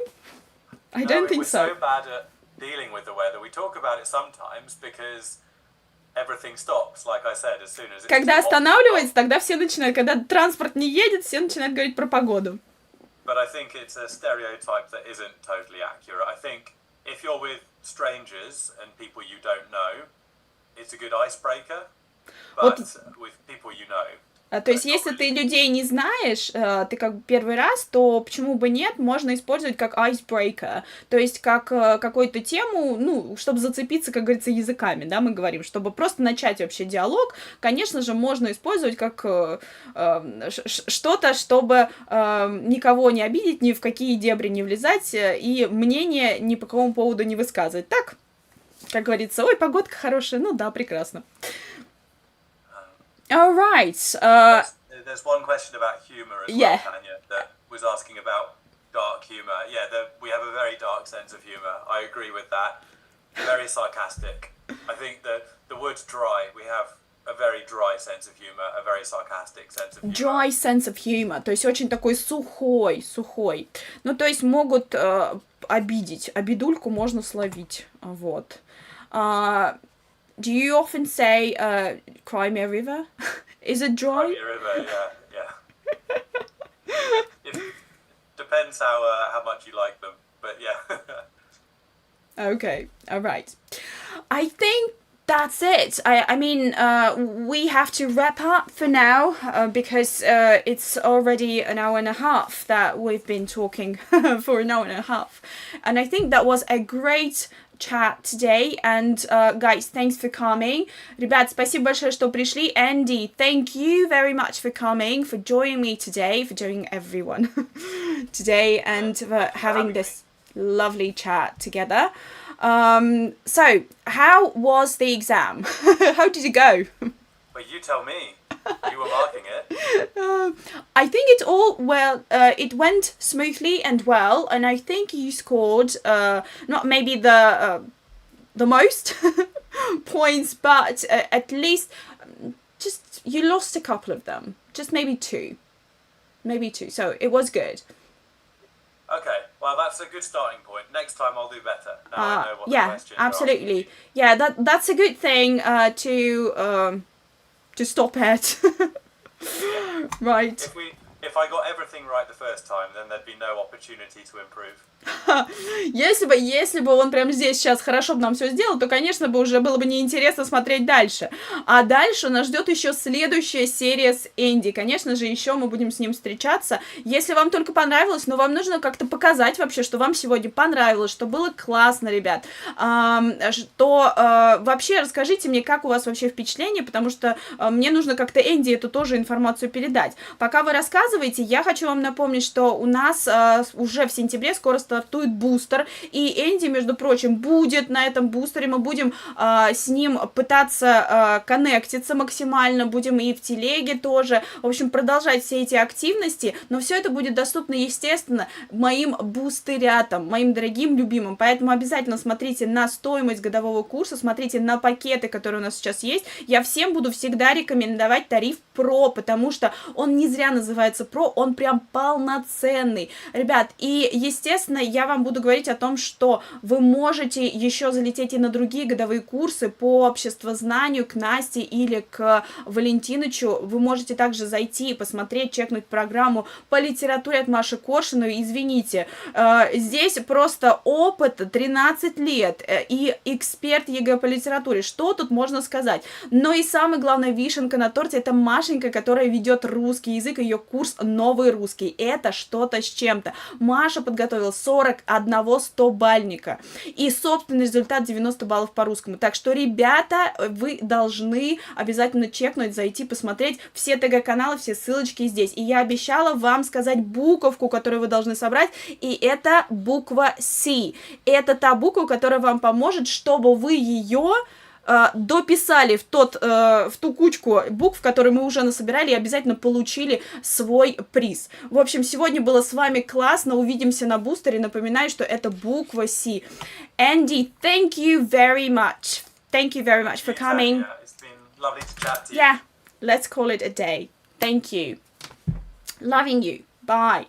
I don't think so. We're so bad at dealing with the weather. We talk about it sometimes because everything stops, like I said, as soon as it's Когда останавливается, тогда все начинают, когда транспорт не едет, все начинают говорить про погоду. But I think it's a stereotype that isn't totally accurate. I think if you're with strangers and people you don't know, it's a good icebreaker, Вот, but with people you know, то есть, not если ты really. людей не знаешь, ты как бы первый раз, то почему бы нет, можно использовать как icebreaker, то есть как какую-то тему, ну, чтобы зацепиться, как говорится, языками, да, мы говорим, чтобы просто начать вообще диалог, конечно же, можно использовать как что-то, чтобы никого не обидеть, ни в какие дебри не влезать и мнение ни по какому поводу не высказывать. Так, как говорится, ой, погодка хорошая, ну да, прекрасно. All right. There's one question about humor as Yeah. well, Tanya, that was asking about dark humor. Yeah, we have a very dark sense of humor. I agree with that. Very sarcastic. I think that the word dry, we have a very dry sense of humor, a very sarcastic sense of humor. Dry sense of humor, то есть очень такой сухой. Ну, то есть могут обидеть, обидульку можно словить, вот. Do you often say, cry me a river? Is it dry? Cry me a river, yeah. Depends how much you like them, but yeah. Okay, all right. I think that's it. I mean, we have to wrap up for now because it's already an hour and a half that we've been talking for an hour and a half. And I think that was a great chat today. And guys, thanks for coming. Ребят, спасибо большое, что пришли. Andy, thank you very much for coming, for joining me today, for joining everyone today, and for having this lovely chat together. So, how was the exam? How did it go? Well, you tell me. You were marking it. I think it went smoothly and well, and I think you scored not maybe the most points, but at least just you lost a couple of them, just maybe two. So it was good. Okay, well, that's a good starting point. Next time I'll do better. Now I know what the Yeah, questions are. absolutely. Yeah, that's a good thing to stop at. Right. If I got everything right the first time, then there'd be no opportunity to improve. Если бы он прямо здесь сейчас хорошо бы нам все сделал, то, конечно, бы уже было бы неинтересно смотреть дальше. А дальше нас ждет еще следующая серия с Энди. Конечно же, еще мы будем с ним встречаться. Если вам только понравилось, но вам нужно как-то показать вообще, что вам сегодня понравилось, что было классно, ребят, то вообще расскажите мне, как у вас вообще впечатление, потому что мне нужно как-то Энди эту тоже информацию передать. Пока вы рассказываете, я хочу вам напомнить, что у нас уже в сентябре скоро стартует бустер, и Энди, между прочим, будет на этом бустере, мы будем с ним пытаться коннектиться максимально, будем и в телеге тоже, в общем, продолжать все эти активности, но все это будет доступно, естественно, моим бустерятам, моим дорогим любимым, поэтому обязательно смотрите на стоимость годового курса, смотрите на пакеты, которые у нас сейчас есть, я всем буду всегда рекомендовать тариф Pro, потому что он не зря называется Pro, он прям полноценный, ребят, и, естественно, я вам буду говорить о том, что вы можете еще залететь и на другие годовые курсы по обществознанию к Насте или к Валентинычу. Вы можете также зайти и посмотреть, чекнуть программу по литературе от Маши Коршуновой. Извините, здесь просто опыт 13 лет и эксперт ЕГЭ по литературе. Что тут можно сказать? Но и самая главная вишенка на торте — это Машенька, которая ведет русский язык, ее курс «Новый русский». Это что-то с чем-то. Маша подготовила 41 100-бальника. И собственный результат 90 баллов по русскому. Так что, ребята, вы должны обязательно чекнуть, зайти, посмотреть все ТГ-каналы, все ссылочки здесь. И я обещала вам сказать буковку, которую вы должны собрать, и это буква C. Это та буква, которая вам поможет, чтобы вы ее дописали в ту кучку букв, которые мы уже насобирали, и обязательно получили свой приз. В общем, сегодня было с вами классно. Увидимся на бустере. Напоминаю, что это буква C. Andy, thank you very much. Thank you very much for coming. Yeah, it's been lovely to chat to you. Yeah, let's call it a day. Thank you. Loving you. Bye.